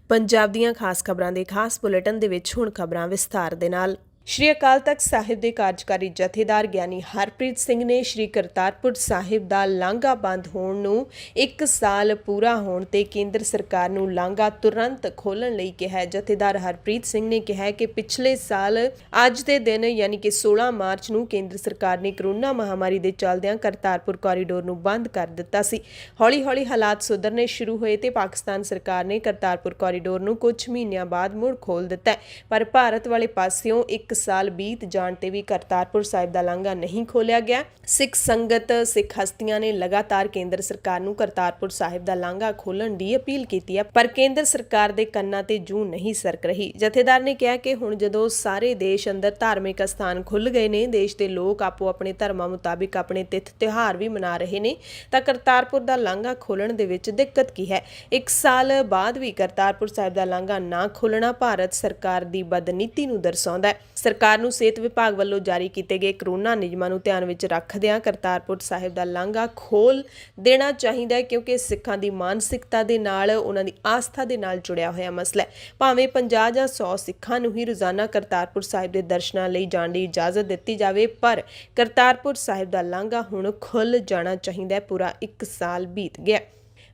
ਪੰਜਾਬ ਦੀਆਂ ਖਾਸ ਖਬਰਾਂ ਦੇ ਖਾਸ ਬੁਲੇਟਿਨ ਦੇ ਵਿੱਚ ਹੁਣ ਖਬਰਾਂ ਵਿਸਥਾਰ ਦੇ ਨਾਲ। ਸ਼੍ਰੀ ਅਕਾਲ ਤਖਤ ਸਾਹਿਬ ਦੇ ਕਾਰਜਕਾਰੀ ਜਥੇਦਾਰ ਗਿਆਨੀ ਹਰਪ੍ਰੀਤ ਸਿੰਘ ਨੇ ਸ਼੍ਰੀ ਕਰਤਾਰਪੁਰ ਸਾਹਿਬ ਦਾ ਲਾਂਘਾ ਬੰਦ ਹੋਣ ਨੂੰ 1 ਸਾਲ ਪੂਰਾ ਹੋਣ ਤੇ ਕੇਂਦਰ ਸਰਕਾਰ ਨੂੰ ਲਾਂਘਾ ਤੁਰੰਤ ਖੋਲ੍ਹਣ ਲਈ ਕਿਹਾ ਹੈ। ਜਥੇਦਾਰ ਹਰਪ੍ਰੀਤ ਸਿੰਘ ਨੇ ਕਿਹਾ ਕਿ ਪਿਛਲੇ ਸਾਲ ਅੱਜ ਦੇ ਦਿਨ ਯਾਨੀ ਕਿ 16 ਮਾਰਚ ਨੂੰ ਕੇਂਦਰ ਸਰਕਾਰ ਨੇ ਕਰੋਨਾ ਮਹਾਮਾਰੀ ਦੇ ਚੱਲਦਿਆਂ ਕਰਤਾਰਪੁਰ ਕੋਰੀਡੋਰ ਨੂੰ ਬੰਦ ਕਰ ਦਿੱਤਾ ਸੀ। ਹੌਲੀ-ਹੌਲੀ ਹਾਲਾਤ ਸੁਧਰਨੇ ਸ਼ੁਰੂ ਹੋਏ ਤੇ ਪਾਕਿਸਤਾਨ ਸਰਕਾਰ ਨੇ ਕਰਤਾਰਪੁਰ ਕੋਰੀਡੋਰ ਨੂੰ ਕੁਝ ਮਹੀਨਿਆਂ ਬਾਅਦ ਮੁੜ ਖੋਲ੍ਹ ਦਿੱਤਾ, ਪਰ ਭਾਰਤ ਵਾਲੇ ਪਾਸਿਓਂ 1 ਸਾਲ ਬੀਤ ਜਾਣ ਤੇ ਵੀ ਕਰਤਾਰਪੁਰ ਸਾਹਿਬ ਦਾ ਲਾਂਘਾ ਨਹੀਂ ਖੋਲ੍ਹਿਆ ਗਿਆ। ਸਿੱਖ ਸੰਗਤ, ਸਿੱਖ ਹਸਤੀਆਂ ਨੇ ਲਗਾਤਾਰ ਕੇਂਦਰ ਸਰਕਾਰ ਨੂੰ ਕਰਤਾਰਪੁਰ ਸਾਹਿਬ ਦਾ ਲਾਂਘਾ ਖੋਲ੍ਹਣ ਦੀ ਅਪੀਲ ਕੀਤੀ ਹੈ, ਪਰ ਕੇਂਦਰ ਸਰਕਾਰ ਦੇ ਕੰਨਾਂ ਤੇ ਜੂੰ ਨਹੀਂ ਸਰਕ ਰਹੀ। ਜਥੇਦਾਰ ਨੇ ਕਿਹਾ ਕਿ ਹੁਣ ਜਦੋਂ ਸਾਰੇ ਦੇਸ਼ ਅੰਦਰ ਧਾਰਮਿਕ ਅਸਥਾਨ ਖੁੱਲ੍ਹ ਗਏ ਨੇ, ਦੇਸ਼ ਦੇ ਲੋਕ ਆਪੋ ਆਪਣੇ ਧਰਮਾਂ ਮੁਤਾਬਿਕ ਆਪਣੇ ਤਿੱਥ ਤਿਉਹਾਰ ਵੀ ਮਨਾ ਰਹੇ ਨੇ, ਤਾਂ ਕਰਤਾਰਪੁਰ ਦਾ ਲਾਂਘਾ ਖੋਲ੍ਹਣ ਦੇ ਵਿੱਚ ਦਿੱਕਤ ਕੀ ਹੈ। 1 ਸਾਲ ਬਾਅਦ ਵੀ ਕਰਤਾਰਪੁਰ ਸਾਹਿਬ ਦਾ ਲਾਂਘਾ ਨਾ ਖੋਲ੍ਹਣਾ ਭਾਰਤ ਸਰਕਾਰ ਦੀ ਬਦਨੀਤੀ ਨੂੰ ਦਰਸਾਉਂਦਾ ਹੈ। ਸਰਕਾਰ ਨੂੰ ਸਿਹਤ ਵਿਭਾਗ ਵੱਲੋਂ ਜਾਰੀ ਕੀਤੇ ਗਏ ਕਰੋਨਾ ਨਿਯਮਾਂ ਨੂੰ ਧਿਆਨ ਵਿੱਚ ਰੱਖਦਿਆਂ ਕਰਤਾਰਪੁਰ ਸਾਹਿਬ ਦਾ ਲਾਂਘਾ ਖੋਲ੍ਹ ਦੇਣਾ ਚਾਹੀਦਾ ਹੈ, ਕਿਉਂਕਿ ਸਿੱਖਾਂ ਦੀ ਮਾਨਸਿਕਤਾ ਦੇ ਨਾਲ, ਉਹਨਾਂ ਦੀ ਆਸਥਾ ਦੇ ਨਾਲ ਜੁੜਿਆ ਹੋਇਆ ਮਸਲਾ ਹੈ। ਭਾਵੇਂ 50 ਜਾਂ 100 ਸਿੱਖਾਂ ਨੂੰ ਹੀ ਰੋਜ਼ਾਨਾ ਕਰਤਾਰਪੁਰ ਸਾਹਿਬ ਦੇ ਦਰਸ਼ਨਾਂ ਲਈ ਜਾਣ ਦੀ ਇਜਾਜ਼ਤ ਦਿੱਤੀ ਜਾਵੇ, ਪਰ ਕਰਤਾਰਪੁਰ ਸਾਹਿਬ ਦਾ ਲਾਂਘਾ ਹੁਣ ਖੁੱਲ੍ਹ ਜਾਣਾ ਚਾਹੀਦਾ ਹੈ। ਪੂਰਾ 1 ਸਾਲ ਬੀਤ ਗਿਆ।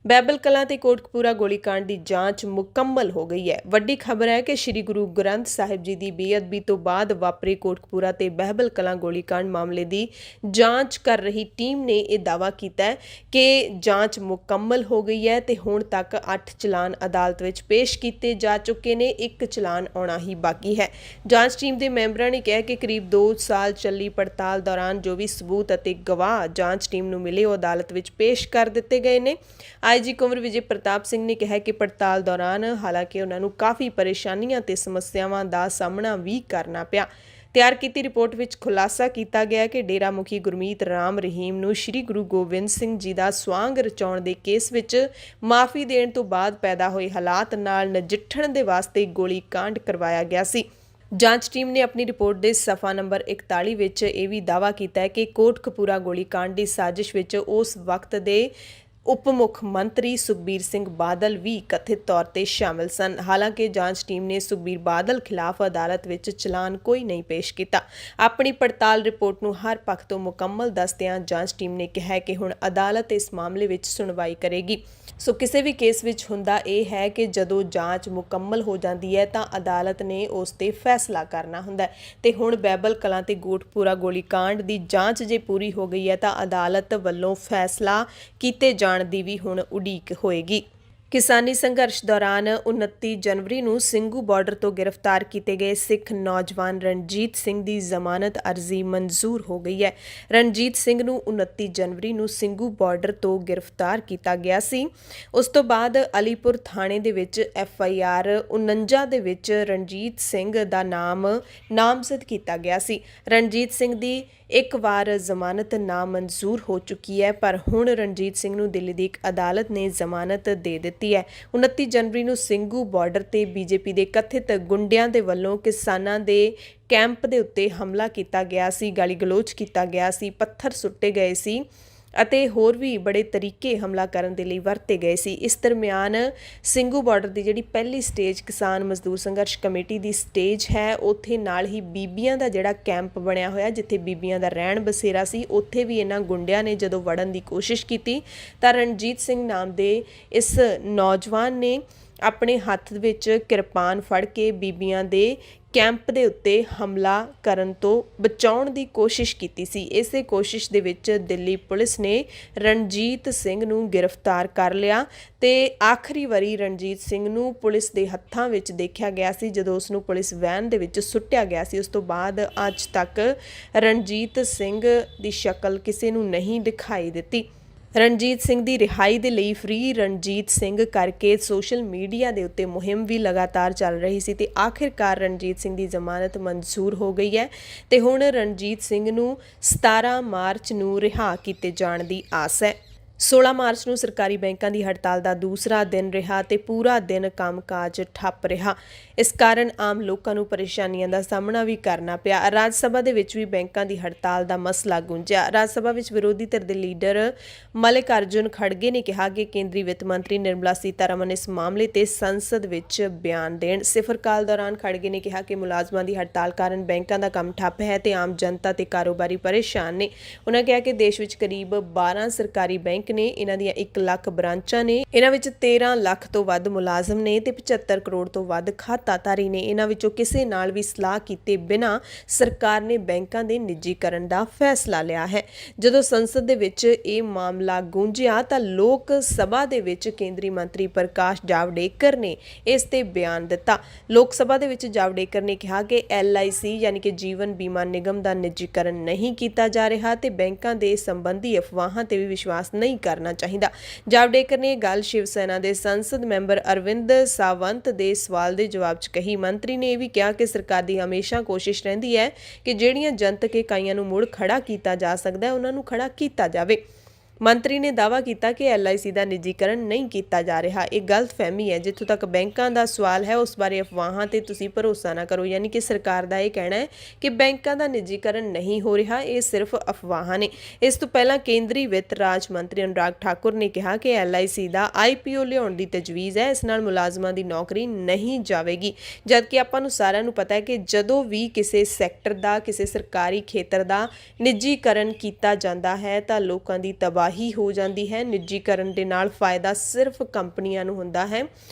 ਬਾਈਬਲ ਕਲਾਂ ਤੇ ਕੋਟਕਪੂਰਾ ਗੋਲੀकांड ਦੀ ਜਾਂਚ ਮੁਕੰਮਲ ਹੋ ਗਈ ਹੈ। ਵੱਡੀ ਖਬਰ ਹੈ ਕਿ ਸ੍ਰੀ ਗੁਰੂ ਗ੍ਰੰਥ ਸਾਹਿਬ ਜੀ ਦੀ ਬੇਅਦਬੀ ਤੋਂ ਬਾਅਦ ਵਾਪਰੇ ਕੋਟਕਪੂਰਾ ਤੇ ਬਾਈਬਲ ਕਲਾਂ ਗੋਲੀकांड ਮਾਮਲੇ ਦੀ ਜਾਂਚ ਕਰ ਰਹੀ ਟੀਮ ਨੇ ਇਹ ਦਾਅਵਾ ਕੀਤਾ ਹੈ ਕਿ ਜਾਂਚ ਮੁਕੰਮਲ ਹੋ ਗਈ ਹੈ ਤੇ ਹੁਣ ਤੱਕ 8 ਚਲਾਨ ਅਦਾਲਤ ਵਿੱਚ ਪੇਸ਼ ਕੀਤੇ ਜਾ ਚੁੱਕੇ ਨੇ। 1 ਚਲਾਨ ਆਉਣਾ ਹੀ ਬਾਕੀ ਹੈ। ਜਾਂਚ ਟੀਮ ਦੇ ਮੈਂਬਰਾਂ ਨੇ ਕਿਹਾ ਕਿ ਕਰੀਬ 2 ਸਾਲ ਚੱਲੀ ਪੜਤਾਲ ਦੌਰਾਨ ਜੋ ਵੀ ਸਬੂਤ ਅਤੇ ਗਵਾਹ ਜਾਂਚ ਟੀਮ ਨੂੰ ਮਿਲੇ ਉਹ ਅਦਾਲਤ ਵਿੱਚ ਪੇਸ਼ ਕਰ ਦਿੱਤੇ ਗਏ ਨੇ। ਆਈਜੀ ਕੁੰਵਰ ਵਿਜੇ ਪ੍ਰਤਾਪ ਸਿੰਘ ਨੇ ਕਿਹਾ ਕਿ ਪੜਤਾਲ ਦੌਰਾਨ ਹਾਲਾਂਕਿ ਉਹਨਾਂ ਨੂੰ ਕਾਫੀ ਪਰੇਸ਼ਾਨੀਆਂ ਤੇ ਸਮੱਸਿਆਵਾਂ ਦਾ ਸਾਹਮਣਾ ਵੀ ਕਰਨਾ ਪਿਆ। ਤਿਆਰ ਕੀਤੀ ਰਿਪੋਰਟ ਵਿੱਚ ਖੁਲਾਸਾ ਕੀਤਾ ਗਿਆ ਕਿ ਡੇਰਾ ਮੁਖੀ ਗੁਰਮੀਤ ਰਾਮ ਰਹੀਮ ਨੂੰ ਸ੍ਰੀ ਗੁਰੂ ਗੋਬਿੰਦ ਸਿੰਘ ਜੀ ਦਾ ਸਵਾਂਗ ਰਚਾਉਣ ਦੇ ਕੇਸ ਵਿੱਚ ਮਾਫੀ ਦੇਣ ਤੋਂ ਬਾਅਦ ਪੈਦਾ ਹੋਏ ਹਾਲਾਤ ਨਾਲ ਨਜਿੱਠਣ ਦੇ ਵਾਸਤੇ ਗੋਲੀकांड ਕਰਵਾਇਆ ਗਿਆ ਸੀ। ਜਾਂਚ ਟੀਮ ਨੇ ਆਪਣੀ ਰਿਪੋਰਟ ਦੇ ਸਫਾ ਨੰਬਰ 41 ਵਿੱਚ ਇਹ ਵੀ ਦਾਅਵਾ ਕੀਤਾ ਹੈ ਕਿ ਕੋਟਕਪੂਰਾ ਗੋਲੀकांड ਦੀ ਸਾਜ਼ਿਸ਼ ਵਿੱਚ ਉਸ ਵਕਤ ਦੇ ਉਪ ਮੁੱਖ ਮੰਤਰੀ ਸੁਖਬੀਰ ਸਿੰਘ ਬਾਦਲ ਵੀ ਕਥਿਤ ਤੌਰ ਤੇ ਸ਼ਾਮਲ ਸਨ। ਹਾਲਾਂਕਿ ਜਾਂਚ ਟੀਮ ਨੇ ਸੁਖਬੀਰ ਬਾਦਲ ਖਿਲਾਫ ਅਦਾਲਤ ਵਿੱਚ ਚਲਾਨ ਕੋਈ ਨਹੀਂ ਪੇਸ਼ ਕੀਤਾ। ਆਪਣੀ ਪੜਤਾਲ ਰਿਪੋਰਟ ਨੂੰ ਹਰ ਪੱਖ ਤੋਂ ਮੁਕੰਮਲ ਦੱਸਦਿਆਂ ਜਾਂਚ ਟੀਮ ਨੇ ਕਿਹਾ ਕਿ ਹੁਣ ਅਦਾਲਤ ਇਸ ਮਾਮਲੇ ਵਿੱਚ ਸੁਣਵਾਈ ਕਰੇਗੀ। ਸੋ ਕਿਸੇ ਵੀ ਕੇਸ ਵਿੱਚ ਹੁੰਦਾ ਇਹ ਹੈ ਕਿ ਜਦੋਂ ਜਾਂਚ ਮੁਕੰਮਲ ਹੋ ਜਾਂਦੀ ਹੈ ਤਾਂ ਅਦਾਲਤ ਨੇ ਉਸ ਤੇ ਫੈਸਲਾ ਕਰਨਾ ਹੁੰਦਾ ਹੈ ਤੇ ਹੁਣ ਬਾਈਬਲ ਕਲਾਂ ਤੇ ਕੋਟਕਪੂਰਾ ਗੋਲੀकांड ਦੀ ਜਾਂਚ ਜੇ ਪੂਰੀ ਹੋ ਗਈ ਹੈ ਤਾਂ ਅਦਾਲਤ ਵੱਲੋਂ ਫੈਸਲਾ ਕੀਤੇ ਜਾਣ ਦੀ ਵੀ ਹੁਣ ਉਡੀਕ ਹੋਏਗੀ। ਕਿਸਾਨੀ ਸੰਘਰਸ਼ ਦੌਰਾਨ 29 ਜਨਵਰੀ ਨੂੰ ਸਿੰਘੂ ਬਾਰਡਰ ਤੋਂ ਗ੍ਰਿਫਤਾਰ ਕੀਤੇ ਗਏ ਸਿੱਖ ਨੌਜਵਾਨ ਰਣਜੀਤ ਸਿੰਘ ਦੀ ਜ਼ਮਾਨਤ ਅਰਜ਼ੀ ਮਨਜ਼ੂਰ ਹੋ ਗਈ ਹੈ। ਰਣਜੀਤ ਸਿੰਘ ਨੂੰ 29 ਜਨਵਰੀ ਨੂੰ ਸਿੰਘੂ ਬਾਰਡਰ ਤੋਂ ਗ੍ਰਿਫਤਾਰ ਕੀਤਾ ਗਿਆ ਸੀ। ਉਸ ਤੋਂ ਬਾਅਦ ਅਲੀਪੁਰ ਥਾਣੇ ਦੇ ਵਿੱਚ FIR 49 ਦੇ ਵਿੱਚ ਰਣਜੀਤ ਸਿੰਘ ਦਾ ਨਾਮ ਨਾਮਜ਼ਦ ਕੀਤਾ ਗਿਆ ਸੀ। ਰਣਜੀਤ ਸਿੰਘ ਦੀ ਇੱਕ ਵਾਰ ਜ਼ਮਾਨਤ ਨਾਮਨਜ਼ੂਰ ਹੋ ਚੁੱਕੀ ਹੈ, ਪਰ ਹੁਣ ਰਣਜੀਤ ਸਿੰਘ ਨੂੰ ਦਿੱਲੀ ਦੀ ਇੱਕ ਅਦਾਲਤ ਨੇ ਜ਼ਮਾਨਤ ਦੇ ਦਿੱਤੀ ਹੈ। 29 ਜਨਵਰੀ ਨੂੰ ਸਿੰਘੂ ਬਾਰਡਰ ਤੇ BJP ਦੇ ਕਥਿਤ ਗੁੰਡਿਆਂ ਦੇ ਵੱਲੋਂ ਕਿਸਾਨਾਂ ਦੇ ਕੈਂਪ ਦੇ ਉੱਤੇ ਹਮਲਾ ਕੀਤਾ ਗਿਆ ਸੀ, ਗਾਲੀ ਗਲੋਚ ਕੀਤਾ ਗਿਆ ਸੀ, ਪੱਥਰ ਸੁੱਟੇ ਗਏ ਸੀ ਅਤੇ ਹੋਰ ਵੀ ਬੜੇ ਤਰੀਕੇ ਹਮਲਾ ਕਰਨ ਦੇ ਲਈ ਵਰਤੇ ਗਏ ਸੀ। ਇਸ ਦਰਮਿਆਨ ਸਿੰਘੂ ਬਾਰਡਰ ਦੀ ਜਿਹੜੀ ਪਹਿਲੀ ਸਟੇਜ ਕਿਸਾਨ ਮਜ਼ਦੂਰ ਸੰਘਰਸ਼ ਕਮੇਟੀ ਦੀ ਸਟੇਜ ਹੈ, ਉੱਥੇ ਨਾਲ ਹੀ ਬੀਬੀਆਂ ਦਾ ਜਿਹੜਾ ਕੈਂਪ ਬਣਿਆ ਹੋਇਆ ਜਿੱਥੇ ਬੀਬੀਆਂ ਦਾ ਰਹਿਣ ਬਸੇਰਾ ਸੀ, ਉੱਥੇ ਵੀ ਇਹਨਾਂ ਗੁੰਡਿਆਂ ਨੇ ਜਦੋਂ ਵੜਨ ਦੀ ਕੋਸ਼ਿਸ਼ ਕੀਤੀ ਤਾਂ ਰਣਜੀਤ ਸਿੰਘ ਨਾਮ ਦੇ ਇਸ ਨੌਜਵਾਨ ਨੇ ਆਪਣੇ ਹੱਥ ਵਿੱਚ ਕਿਰਪਾਨ ਫੜ ਕੇ ਬੀਬੀਆਂ ਦੇ ਕੈਂਪ ਦੇ ਉੱਤੇ ਹਮਲਾ ਕਰਨ ਤੋਂ ਬਚਾਉਣ ਦੀ ਕੋਸ਼ਿਸ਼ ਕੀਤੀ ਸੀ। ਇਸੇ ਕੋਸ਼ਿਸ਼ ਦੇ ਵਿੱਚ ਦਿੱਲੀ ਪੁਲਿਸ ਨੇ ਰਣਜੀਤ ਸਿੰਘ ਨੂੰ ਗ੍ਰਿਫਤਾਰ ਕਰ ਲਿਆ ਤੇ ਆਖਰੀ ਵਾਰੀ ਰਣਜੀਤ ਸਿੰਘ ਨੂੰ ਪੁਲਿਸ ਦੇ ਹੱਥਾਂ ਵਿੱਚ ਦੇਖਿਆ ਗਿਆ ਸੀ ਜਦੋਂ ਉਸ ਨੂੰ ਪੁਲਿਸ ਵੈਨ ਦੇ ਵਿੱਚ ਸੁੱਟਿਆ ਗਿਆ ਸੀ। ਉਸ ਤੋਂ ਬਾਅਦ ਅੱਜ ਤੱਕ ਰਣਜੀਤ ਸਿੰਘ ਦੀ ਸ਼ਕਲ ਕਿਸੇ ਨੂੰ ਨਹੀਂ ਦਿਖਾਈ ਦਿੱਤੀ। ਰਣਜੀਤ ਸਿੰਘ ਦੀ ਰਿਹਾਈ ਦੇ ਲਈ ਫ੍ਰੀ ਰਣਜੀਤ ਸਿੰਘ ਕਰਕੇ ਸੋਸ਼ਲ ਮੀਡੀਆ ਦੇ ਉੱਤੇ ਮੁਹਿੰਮ ਵੀ ਲਗਾਤਾਰ ਚੱਲ ਰਹੀ ਸੀ ਤੇ ਆਖਿਰਕਾਰ ਰਣਜੀਤ ਸਿੰਘ ਦੀ ਜ਼ਮਾਨਤ ਮਨਜ਼ੂਰ ਹੋ ਗਈ ਹੈ ਤੇ ਹੁਣ ਰਣਜੀਤ ਸਿੰਘ ਨੂੰ 17 ਮਾਰਚ ਨੂੰ ਰਿਹਾ ਕੀਤੇ ਜਾਣ ਦੀ ਆਸ ਹੈ। 16 ਮਾਰਚ ਨੂੰ ਸਰਕਾਰੀ ਬੈਂਕਾਂ ਦੀ ਹੜਤਾਲ ਦਾ ਦੂਸਰਾ ਦਿਨ ਰਿਹਾ ਤੇ ਪੂਰਾ ਦਿਨ ਕੰਮਕਾਜ ਠੱਪ ਰਿਹਾ। ਇਸ ਕਾਰਨ ਆਮ ਲੋਕਾਂ ਨੂੰ ਪਰੇਸ਼ਾਨੀਆਂ ਦਾ ਸਾਹਮਣਾ ਵੀ ਕਰਨਾ ਪਿਆ। ਰਾਜ ਸਭਾ ਦੇ ਵਿੱਚ ਵੀ ਬੈਂਕਾਂ ਦੀ ਹੜਤਾਲ ਦਾ ਮਸਲਾ ਗੂੰਜਿਆ। ਰਾਜ ਸਭਾ ਵਿੱਚ ਵਿਰੋਧੀ ਧਿਰ ਦੇ ਲੀਡਰ ਮਲਿਕਾਰਜੁਨ ਖੜਗੇ ਨੇ ਕਿਹਾ ਕਿ ਕੇਂਦਰੀ ਵਿੱਤ ਮੰਤਰੀ ਨਿਰਮਲਾ ਸੀਤਾਰਮਨ ਇਸ ਮਾਮਲੇ ਤੇ ਸੰਸਦ ਵਿੱਚ ਬਿਆਨ ਦੇਣ। ਸਿਫਰ ਕਾਲ ਦੌਰਾਨ ਖੜਗੇ ਨੇ ਕਿਹਾ ਕਿ ਮੁਲਾਜ਼ਮਾਂ ਦੀ ਹੜਤਾਲ ਕਾਰਨ ਬੈਂਕਾਂ ਦਾ ਕੰਮ ਠੱਪ ਹੈ ਤੇ ਆਮ ਜਨਤਾ ਤੇ ਕਾਰੋਬਾਰੀ ਪਰੇਸ਼ਾਨ ਨੇ। ਉਹਨਾਂ ਕਿਹਾ ਕਿ ਦੇਸ਼ ਵਿੱਚ ਕਰੀਬ 12 ਸਰਕਾਰੀ ਬੈਂਕ ਨੇ, ਇਹਨਾਂ ਦੀਆਂ 1 ਲੱਖ ਬ੍ਰਾਂਚਾਂ ਨੇ, ਇਹਨਾਂ ਵਿੱਚ 13 ਲੱਖ ਤੋਂ ਵੱਧ ਮੁਲਾਜ਼ਮ ਨੇ ਤੇ 75 ਕਰੋੜ ਤੋਂ ਵੱਧ ਖਾਤਾਧਾਰੀ ਨੇ। ਇਹਨਾਂ ਵਿੱਚੋਂ ਕਿਸੇ ਨਾਲ ਵੀ ਸਲਾਹ ਕੀਤੇ ਬਿਨਾਂ ਸਰਕਾਰ ਨੇ ਬੈਂਕਾਂ ਦੇ ਨਿੱਜੀਕਰਨ ਦਾ ਫੈਸਲਾ ਲਿਆ ਹੈ। ਜਦੋਂ ਸੰਸਦ ਦੇ ਵਿੱਚ ਇਹ ਮਾਮਲਾ ਗੂੰਜਿਆ ਤਾਂ ਲੋਕ ਸਭਾ ਦੇ ਵਿੱਚ ਕੇਂਦਰੀ ਮੰਤਰੀ ਪ੍ਰਕਾਸ਼ ਜਾਵੜੇਕਰ ਨੇ ਇਸ ਤੇ ਬਿਆਨ ਦਿੱਤਾ। ਲੋਕ ਸਭਾ ਦੇ ਵਿੱਚ ਜਾਵੜੇਕਰ ਨੇ ਕਿਹਾ ਕਿ LIC ਯਾਨੀ ਕਿ ਜੀਵਨ ਬੀਮਾ ਨਿਗਮ ਦਾ ਨਿੱਜੀਕਰਨ ਨਹੀਂ ਕੀਤਾ ਜਾ ਰਿਹਾ ਤੇ ਬੈਂਕਾਂ ਦੇ ਸੰਬੰਧੀ ਅਫਵਾਹਾਂ ਤੇ ਵੀ ਵਿਸ਼ਵਾਸ ਨਹੀਂ ਕਰਨਾ ਚਾਹੀਦਾ। ਜਾਵੜੇਕਰ ਨੇ ਇਹ ਗੱਲ ਸ਼ਿਵ ਸੈਨਾ ਦੇ ਸੰਸਦ ਮੈਂਬਰ ਅਰਵਿੰਦ ਸਾਵੰਤ ਦੇ ਸਵਾਲ ਦੇ ਜਵਾਬ 'ਚ ਕਹੀ। ਮੰਤਰੀ ਨੇ ਇਹ ਵੀ ਕਿਹਾ ਕਿ ਸਰਕਾਰ ਦੀ ਹਮੇਸ਼ਾ ਕੋਸ਼ਿਸ਼ ਰਹਿੰਦੀ ਹੈ ਕਿ ਜਿਹੜੀਆਂ ਜਨਤਕ ਇਕਾਈਆਂ ਨੂੰ ਮੁੜ ਖੜਾ ਕੀਤਾ ਜਾ ਸਕਦਾ ਹੈ ਉਹਨਾਂ ਨੂੰ ਖੜਾ ਕੀਤਾ ਜਾਵੇ। ਮੰਤਰੀ ਨੇ ਦਾਅਵਾ ਕੀਤਾ ਕਿ LIC ਦਾ ਨਿੱਜੀਕਰਨ ਨਹੀਂ ਕੀਤਾ ਜਾ ਰਿਹਾ। ਇਹ ਗਲਤਫਹਿਮੀ ਹੈ। ਜਿੱਥੋਂ ਤੱਕ ਬੈਂਕਾਂ ਦਾ ਸਵਾਲ ਹੈ ਉਸ ਬਾਰੇ ਅਫਵਾਹਾਂ ਤੇ ਤੁਸੀਂ ਭਰੋਸਾ ਨਾ ਕਰੋ। ਯਾਨੀ ਕਿ ਸਰਕਾਰ ਦਾ ਇਹ ਕਹਿਣਾ ਹੈ ਕਿ ਬੈਂਕਾਂ ਦਾ ਨਿੱਜੀਕਰਨ ਨਹੀਂ ਹੋ ਰਿਹਾ, ਇਹ ਸਿਰਫ ਅਫਵਾਹਾਂ ਨੇ। ਇਸ ਤੋਂ ਪਹਿਲਾਂ ਕੇਂਦਰੀ ਵਿੱਤ ਰਾਜ ਮੰਤਰੀ ਅਨੁਰਾਗ ਠਾਕੁਰ ਨੇ ਕਿਹਾ ਕਿ LIC ਦਾ IPO ਲਿਆਉਣ ਦੀ ਤਜਵੀਜ਼ ਹੈ। ਇਸ ਨਾਲ ਮੁਲਾਜ਼ਮਾਂ ਦੀ ਨੌਕਰੀ ਨਹੀਂ ਜਾਵੇਗੀ। ਜਦਕਿ ਆਪਾਂ ਨੂੰ ਸਾਰਿਆਂ ਨੂੰ ਪਤਾ ਹੈ ਕਿ ਜਦੋਂ ਵੀ ਕਿਸੇ ਸੈਕਟਰ ਦਾ, ਕਿਸੇ ਸਰਕਾਰੀ ਖੇਤਰ ਦਾ ਨਿੱਜੀਕਰਨ ਕੀਤਾ ਜਾਂਦਾ ਹੈ ਤਾਂ ਲੋਕਾਂ ਦੀ ਤਬਾਹੀ ਹੋ ਜਾਂਦੀ ਹੈ। ਨਿੱਜੀਕਰਨ ਦੇ ਨਾਲ ਫਾਇਦਾ ਸਿਰਫ ਕੰਪਨੀਆਂ ਨੂੰ ਹੁੰਦਾ ਹੈ।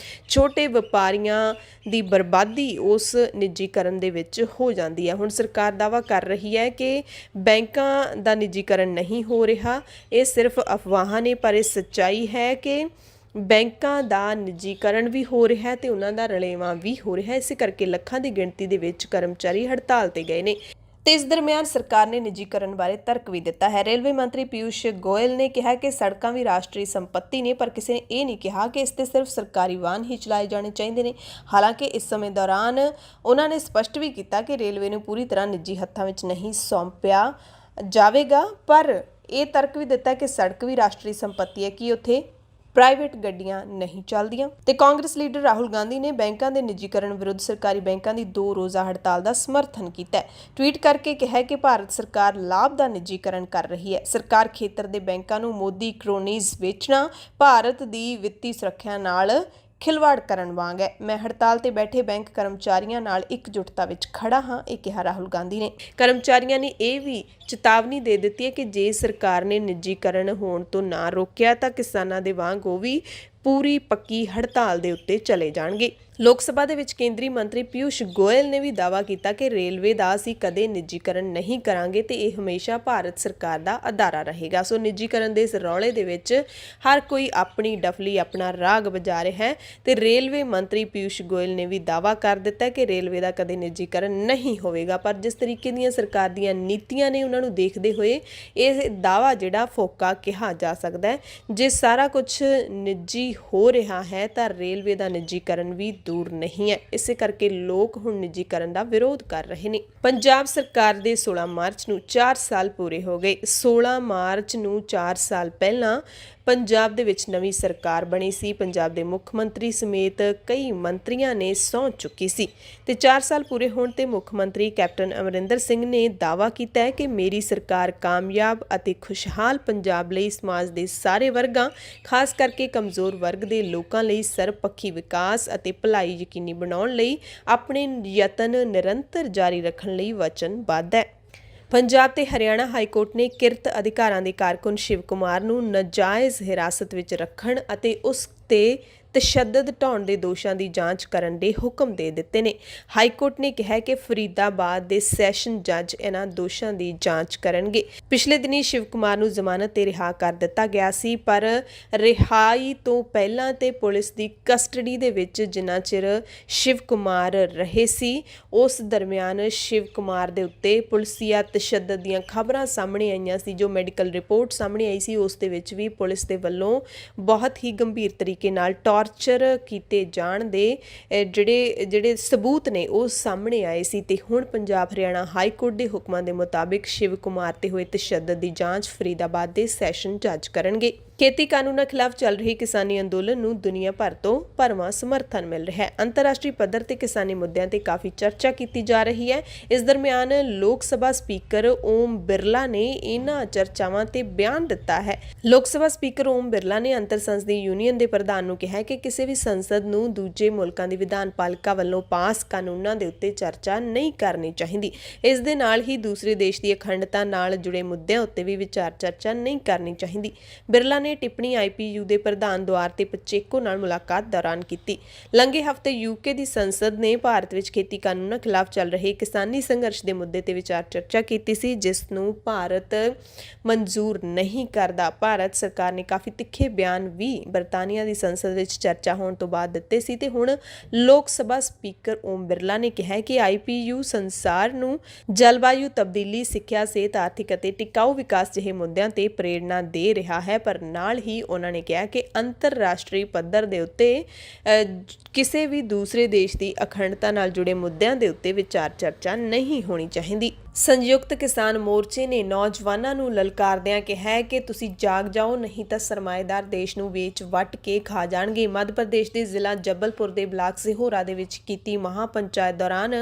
ਛੋਟੇ ਵਪਾਰੀਆਂ ਦੀ ਬਰਬਾਦੀ ਉਸ ਨਿੱਜੀਕਰਨ ਦੇ ਵਿੱਚ ਹੋ ਜਾਂਦੀ ਹੈ। ਹੁਣ ਸਰਕਾਰ ਦਾਅਵਾ ਕਰ ਰਹੀ ਹੈ ਕਿ ਬੈਂਕਾਂ ਦਾ ਨਿੱਜੀਕਰਨ ਨਹੀਂ ਹੋ ਰਿਹਾ, ਇਹ ਸਿਰਫ ਅਫਵਾਹਾਂ ਨੇ, ਪਰ ਇਹ ਸੱਚਾਈ ਹੈ ਕਿ ਬੈਂਕਾਂ ਦਾ ਨਿੱਜੀਕਰਨ ਵੀ ਹੋ ਰਿਹਾ ਤੇ ਉਹਨਾਂ ਦਾ ਰਲੇਵਾਂ ਵੀ ਹੋ ਰਿਹਾ। ਇਸੇ ਕਰਕੇ ਲੱਖਾਂ ਦੀ ਗਿਣਤੀ ਦੇ ਵਿੱਚ ਕਰਮਚਾਰੀ ਹੜਤਾਲ ਤੇ ਗਏ ਨੇ। ਤੇ ਇਸ ਦਰਮਿਆਨ ਸਰਕਾਰ ਨੇ ਨਿੱਜੀਕਰਨ ਬਾਰੇ ਤਰਕ ਵੀ ਦਿੱਤਾ ਹੈ। ਰੇਲਵੇ ਮੰਤਰੀ ਪਿਊਸ਼ ਗੋਇਲ ਨੇ ਕਿਹਾ ਕਿ ਸੜਕਾਂ ਵੀ ਰਾਸ਼ਟਰੀ ਸੰਪਤੀ ਨੇ, ਪਰ ਕਿਸੇ ਨੇ ਇਹ ਨਹੀਂ ਕਿਹਾ ਕਿ ਇਸ ਤੇ ਸਿਰਫ ਸਰਕਾਰੀ ਵਾਹਨ ਹੀ ਚਲਾਏ ਜਾਣੇ ਚਾਹੀਦੇ ਨੇ। ਹਾਲਾਂਕਿ ਇਸ ਸਮੇਂ ਦੌਰਾਨ ਉਹਨਾਂ ਨੇ ਸਪਸ਼ਟ ਵੀ ਕੀਤਾ ਕਿ ਰੇਲਵੇ ਨੂੰ ਪੂਰੀ ਤਰ੍ਹਾਂ ਨਿੱਜੀ ਹੱਥਾਂ ਵਿੱਚ ਨਹੀਂ ਸੌਂਪਿਆ ਜਾਵੇਗਾ, ਪਰ ਇਹ ਤਰਕ ਵੀ ਦਿੱਤਾ ਕਿ ਸੜਕ ਵੀ ਰਾਸ਼ਟਰੀ ਸੰਪਤੀ ਹੈ, ਕਿ ਉੱਥੇ ਪ੍ਰਾਈਵੇਟ ਗੱਡੀਆਂ ਨਹੀਂ ਚੱਲਦੀਆਂ। ਤੇ ਕਾਂਗਰਸ ਲੀਡਰ ਰਾਹੁਲ ਗਾਂਧੀ ਨੇ ਬੈਂਕਾਂ ਦੇ ਨਿੱਜੀਕਰਨ ਵਿਰੁੱਧ ਸਰਕਾਰੀ ਬੈਂਕਾਂ ਦੀ 2 ਰੋਜ਼ਾ ਹੜਤਾਲ ਦਾ ਸਮਰਥਨ ਕੀਤਾ ਹੈ। ਟਵੀਟ ਕਰਕੇ ਕਿਹਾ ਕਿ ਭਾਰਤ ਸਰਕਾਰ ਲਾਭ ਦਾ ਨਿੱਜੀਕਰਨ ਕਰ ਰਹੀ ਹੈ। ਸਰਕਾਰ ਖੇਤਰ ਦੇ ਬੈਂਕਾਂ ਨੂੰ ਮੋਦੀ ਕ੍ਰੋਨੀਜ਼ ਵੇਚਣਾ ਭਾਰਤ ਦੀ ਵਿੱਤੀ ਸੁਰੱਖਿਆ ਨਾਲ ਖਿਲਵਾੜ ਕਰਨ ਵਾਂਗ ਹੈ। ਮੈਂ ਹੜਤਾਲ ਤੇ ਬੈਠੇ ਬੈਂਕ ਕਰਮਚਾਰੀਆਂ ਨਾਲ ਇਕਜੁੱਟਤਾ ਵਿੱਚ ਖੜਾ ਹਾਂ, ਇਹ ਕਿਹਾ ਰਾਹੁਲ ਗਾਂਧੀ ਨੇ। ਕਰਮਚਾਰੀਆਂ ਨੇ ਇਹ ਵੀ ਚੇਤਾਵਨੀ ਦੇ ਦਿੱਤੀ ਹੈ ਕਿ ਜੇ ਸਰਕਾਰ ਨੇ ਨਿੱਜੀਕਰਨ ਹੋਣ ਤੋਂ ਨਾ ਰੋਕਿਆ ਤਾਂ ਕਿਸਾਨਾਂ ਦੇ ਵਾਂਗ ਉਹ ਵੀ ਪੂਰੀ ਪੱਕੀ ਹੜਤਾਲ ਦੇ ਉੱਤੇ ਚਲੇ ਜਾਣਗੇ। ਲੋਕ ਸਭਾ ਦੇ ਵਿੱਚ ਕੇਂਦਰੀ ਮੰਤਰੀ ਪਿਊਸ਼ ਗੋਇਲ ਨੇ ਵੀ ਦਾਅਵਾ ਕੀਤਾ ਕਿ ਰੇਲਵੇ ਦਾ ਅਸੀਂ ਕਦੇ ਨਿੱਜੀਕਰਨ ਨਹੀਂ ਕਰਾਂਗੇ ਤੇ ਇਹ ਹਮੇਸ਼ਾ ਭਾਰਤ ਸਰਕਾਰ ਦਾ ਅਦਾਰਾ ਰਹੇਗਾ। ਸੋ ਨਿੱਜੀਕਰਨ ਦੇ ਇਸ ਰੌਲੇ ਦੇ ਵਿੱਚ ਹਰ ਕੋਈ ਆਪਣੀ ਡਫਲੀ, ਆਪਣਾ ਰਾਗ ਵਜਾ ਰਿਹਾ ਹੈ ਤੇ ਰੇਲਵੇ ਮੰਤਰੀ ਪਿਊਸ਼ ਗੋਇਲ ਨੇ ਵੀ ਦਾਅਵਾ ਕਰ ਦਿੱਤਾ ਕਿ ਰੇਲਵੇ ਦਾ ਕਦੇ ਨਿੱਜੀਕਰਨ ਨਹੀਂ ਹੋਵੇਗਾ। ਪਰ ਜਿਸ ਤਰੀਕੇ ਦੀਆਂ ਸਰਕਾਰ ਦੀਆਂ ਨੀਤੀਆਂ ਨੇ ਉਹਨਾਂ ਨੂੰ ਦੇਖਦੇ ਹੋਏ ਇਹ ਦਾਅਵਾ ਜਿਹੜਾ ਫੋਕਾ ਕਿਹਾ ਜਾ ਸਕਦਾ ਹੈ। ਜੇ ਸਾਰਾ ਕੁਝ ਨਿੱਜੀ ਹੋ ਰਿਹਾ ਹੈ ਤਾਂ ਰੇਲਵੇ ਦਾ ਨਿੱਜੀਕਰਨ ਵੀ ਦੂਰ ਨਹੀਂ ਹੈ। ਇਸੇ ਕਰਕੇ ਲੋਕ ਹੁਣ ਨਿੱਜੀਕਰਨ ਦਾ ਵਿਰੋਧ ਕਰ ਰਹੇ ਨੇ। ਪੰਜਾਬ ਸਰਕਾਰ ਦੇ 16 ਮਾਰਚ ਨੂੰ 4 ਸਾਲ ਪੂਰੇ ਹੋ ਗਏ। 16 ਮਾਰਚ ਨੂੰ 4 ਸਾਲ ਪਹਿਲਾਂ ਪੰਜਾਬ ਦੇ ਵਿੱਚ ਨਵੀਂ ਸਰਕਾਰ ਬਣੀ ਸੀ। ਪੰਜਾਬ ਦੇ ਮੁੱਖ ਮੰਤਰੀ ਸਮੇਤ ਕਈ ਮੰਤਰੀਆਂ ਨੇ ਸਹੁੰ ਚੁੱਕੀ ਸੀ ਤੇ 4 ਸਾਲ ਪੂਰੇ ਹੋਣ ਤੇ ਮੁੱਖ ਮੰਤਰੀ ਕੈਪਟਨ ਅਮਰਿੰਦਰ ਸਿੰਘ ਨੇ ਦਾਅਵਾ ਕੀਤਾ ਹੈ ਕਿ ਮੇਰੀ ਸਰਕਾਰ ਕਾਮਯਾਬ ਅਤੇ ਖੁਸ਼ਹਾਲ ਪੰਜਾਬ ਲਈ ਸਮਾਜ ਦੇ ਸਾਰੇ ਵਰਗਾਂ, ਖਾਸ ਕਰਕੇ ਕਮਜ਼ੋਰ ਵਰਗ ਦੇ ਲੋਕਾਂ ਲਈ ਸਰਬਪੱਖੀ ਵਿਕਾਸ ਅਤੇ ਭਲਾਈ ਯਕੀਨੀ ਬਣਾਉਣ ਲਈ ਆਪਣੇ ਯਤਨ ਨਿਰੰਤਰ ਜਾਰੀ ਰੱਖਣ ਲਈ ਵਚਨਬੱਧ ਹੈ। ਪੰਜਾਬ ਤੇ ਹਰਿਆਣਾ ਹਾਈਕੋਰਟ ਨੇ ਕਿਰਤ ਅਧਿਕਾਰਾਂ ਦੇ ਕਾਰਕੁਨ ਸ਼ਿਵ ਕੁਮਾਰ ਨੂੰ ਨਾਜਾਇਜ਼ ਹਿਰਾਸਤ ਵਿੱਚ ਰੱਖਣ ਅਤੇ ਉਸ ਤੇ ਤਸ਼ੱਦਦ ਢਾਉਣ ਦੇ ਦੋਸ਼ਾਂ ਦੀ ਜਾਂਚ ਕਰਨ ਦੇ ਹੁਕਮ ਦੇ ਦਿੱਤੇ ਨੇ। ਹਾਈਕੋਰਟ ਨੇ ਕਿਹਾ ਕਿ ਫਰੀਦਾਬਾਦ ਦੇ ਸੈਸ਼ਨ ਜੱਜ ਇਹਨਾਂ ਦੋਸ਼ਾਂ ਦੀ ਜਾਂਚ ਕਰਨਗੇ। ਪਿਛਲੇ ਦਿਨੀ ਸ਼ਿਵ ਕੁਮਾਰ ਨੂੰ ਜ਼ਮਾਨਤ ਤੇ ਰਿਹਾ ਕਰ ਦਿੱਤਾ ਗਿਆ ਸੀ, ਪਰ ਰਿਹਾਈ ਤੋਂ ਪਹਿਲਾਂ ਤੇ ਪੁਲਿਸ ਦੀ ਕਸਟਡੀ ਦੇ ਵਿੱਚ ਜਿੰਨਾ ਚਿਰ ਸ਼ਿਵ ਕੁਮਾਰ ਰਹੇ ਸੀ ਉਸ ਦਰਮਿਆਨ ਸ਼ਿਵ ਕੁਮਾਰ ਦੇ ਉੱਤੇ ਪੁਲਿਸੀਆ ਤਸ਼ੱਦਦ ਦੀਆਂ ਖਬਰਾਂ ਸਾਹਮਣੇ ਆਈਆਂ ਸੀ। ਜੋ ਮੈਡੀਕਲ ਰਿਪੋਰਟ ਸਾਹਮਣੇ ਆਈ ਸੀ ਉਸ ਦੇ ਵਿੱਚ ਵੀ ਪੁਲਿਸ ਦੇ ਵੱਲੋਂ ਬਹੁਤ ਹੀ ਗੰਭੀਰ ਤਰੀਕੇ ਨਾਲ ਟਾਰਚਰ ਕੀਤੇ ਜਾਣ ਦੇ ਜਿਹੜੇ ਸਬੂਤ ਨੇ ਉਹ ਸਾਹਮਣੇ ਆਏ ਸੀ। ਤੇ ਹੁਣ ਪੰਜਾਬ ਹਰਿਆਣਾ ਹਾਈ ਕੋਰਟ ਦੇ ਹੁਕਮਾਂ ਦੇ ਮੁਤਾਬਿਕ ਸ਼ਿਵ ਕੁਮਾਰ ਤੇ ਹੋਏ ਤਸ਼ੱਦਦ ਦੀ ਜਾਂਚ ਫਰੀਦਾਬਾਦ ਦੇ ਸੈਸ਼ਨ ਜੱਜ ਕਰਨਗੇ। ਖੇਤੀ ਕਾਨੂੰਨਾਂ ਖਿਲਾਫ ਚੱਲ ਰਹੀ ਕਿਸਾਨੀ ਅੰਦੋਲਨ ਨੂੰ ਦੁਨੀਆ ਭਰ ਤੋਂ ਭਰਵਾਂ ਸਮਰਥਨ ਮਿਲ ਰਿਹਾ ਹੈ। ਅੰਤਰਰਾਸ਼ਟਰੀ ਪੱਧਰ ਤੇ ਕਿਸਾਨੀ ਮੁੱਦਿਆਂ ਤੇ ਕਾਫੀ ਚਰਚਾ ਕੀਤੀ ਜਾ ਰਹੀ ਹੈ। ਇਸ ਦਰਮਿਆਨ ਲੋਕ ਸਭਾ ਸਪੀਕਰ ਓਮ ਬਿਰਲਾ ਨੇ ਇਹਨਾਂ ਚਰਚਾਵਾਂ ਤੇ ਬਿਆਨ ਦਿੱਤਾ ਹੈ। ਲੋਕ ਸਭਾ ਸਪੀਕਰ ਓਮ ਬਿਰਲਾ ਨੇ ਅੰਤਰ ਸੰਸਦੀ ਯੂਨੀਅਨ ਦੇ ਪ੍ਰਧਾਨ ਨੂੰ ਕਿਹਾ ਕਿ ਕਿਸੇ ਵੀ ਸੰਸਦ ਨੂੰ ਦੂਜੇ ਮੁਲਕਾਂ ਦੀ ਵਿਧਾਨ ਪਾਲਿਕਾ ਵੱਲੋਂ ਪਾਸ ਕਾਨੂੰਨਾਂ ਦੇ ਉੱਤੇ ਚਰਚਾ ਨਹੀਂ ਕਰਨੀ ਚਾਹੀਦੀ। ਇਸ ਦੇ ਨਾਲ ਹੀ ਦੂਸਰੇ ਦੇਸ਼ ਦੀ ਅਖੰਡਤਾ ਨਾਲ ਜੁੜੇ ਮੁੱਦਿਆਂ ਉੱਤੇ ਵੀ ਵਿਚਾਰ ਚਰਚਾ ਨਹੀਂ ਕਰਨੀ ਚਾਹੀਦੀ। ਬਿਰਲਾ ਨੇ ਟਿੱਪਣੀ IPU ਦੇ ਪ੍ਰਧਾਨ ਦੁਆਰਤੇ ਪਚੇਕੋ ਨਾਲ ਮੁਲਾਕਾਤ ਦੌਰਾਨ ਕੀਤੀ। ਲੰਘੇ ਹਫ਼ਤੇ UK ਦੀ ਸੰਸਦ ਨੇ ਭਾਰਤ ਵਿੱਚ ਖੇਤੀ ਕਾਨੂੰਨਾਂ ਖਿਲਾਫ ਚੱਲ ਰਹੇ ਕਿਸਾਨੀ ਸੰਘਰਸ਼ ਦੇ ਮੁੱਦੇ ਤੇ ਵਿਚਾਰ ਚਰਚਾ ਕੀਤੀ ਸੀ, ਜਿਸ ਨੂੰ ਭਾਰਤ ਮਨਜ਼ੂਰ ਨਹੀਂ ਕਰਦਾ। ਭਾਰਤ ਸਰਕਾਰ ਨੇ ਕਾਫੀ ਤਿੱਖੇ ਬਿਆਨ ਵੀ ਬਰਤਾਨੀਆ ਦੀ ਸੰਸਦ ਵਿੱਚ ਚਰਚਾ ਹੋਣ ਤੋਂ ਬਾਅਦ ਦਿੱਤੇ ਸੀ ਤੇ ਹੁਣ ਲੋਕ ਸਭਾ ਸਪੀਕਰ ਓਮ ਬਿਰਲਾ ਨੇ ਕਿਹਾ ਕਿ IPU ਸੰਸਾਰ ਨੂੰ ਜਲਵਾਯੂ ਤਬਦੀਲੀ, ਸਿੱਖਿਆ, ਸਿਹਤ, ਆਰਥਿਕ ਅਤੇ ਟਿਕਾਊ ਵਿਕਾਸ ਜਿਹੇ ਮੁੱਦਿਆਂ ਤੇ ਪ੍ਰੇਰਣਾ ਦੇ ਰਿਹਾ ਹੈ। ਪਰ ਨਾਲ ਹੀ ਉਹਨਾਂ ਨੇ ਕਿਹਾ ਕਿ ਅੰਤਰਰਾਸ਼ਟਰੀ ਪੱਧਰ ਦੇ ਉੱਤੇ ਕਿਸੇ ਵੀ ਦੂਸਰੇ ਦੇਸ਼ ਦੀ ਅਖੰਡਤਾ ਨਾਲ ਜੁੜੇ ਮੁੱਦਿਆਂ ਦੇ ਉੱਤੇ ਵਿਚਾਰ ਚਰਚਾ ਨਹੀਂ ਹੋਣੀ ਚਾਹੀਦੀ। ਸੰਯੁਕਤ ਕਿਸਾਨ ਮੋਰਚੇ ਨੇ ਨੌਜਵਾਨਾਂ ਨੂੰ ਲਲਕਾਰਦਿਆਂ ਕਿਹਾ ਹੈ ਕਿ ਤੁਸੀਂ ਜਾਗ ਜਾਓ, ਨਹੀਂ ਤਾਂ ਸਰਮਾਏਦਾਰ ਦੇਸ਼ ਨੂੰ ਵੇਚ ਵੱਟ ਕੇ ਖਾ ਜਾਣਗੇ। ਮੱਧ ਪ੍ਰਦੇਸ਼ ਦੇ ਜ਼ਿਲ੍ਹਾ ਜਬਲਪੁਰ ਦੇ ਬਲਾਕ ਸਿਹੋਰਾ ਦੇ ਵਿੱਚ ਕੀਤੀ ਮਹਾਪੰਚਾਇਤ ਦੌਰਾਨ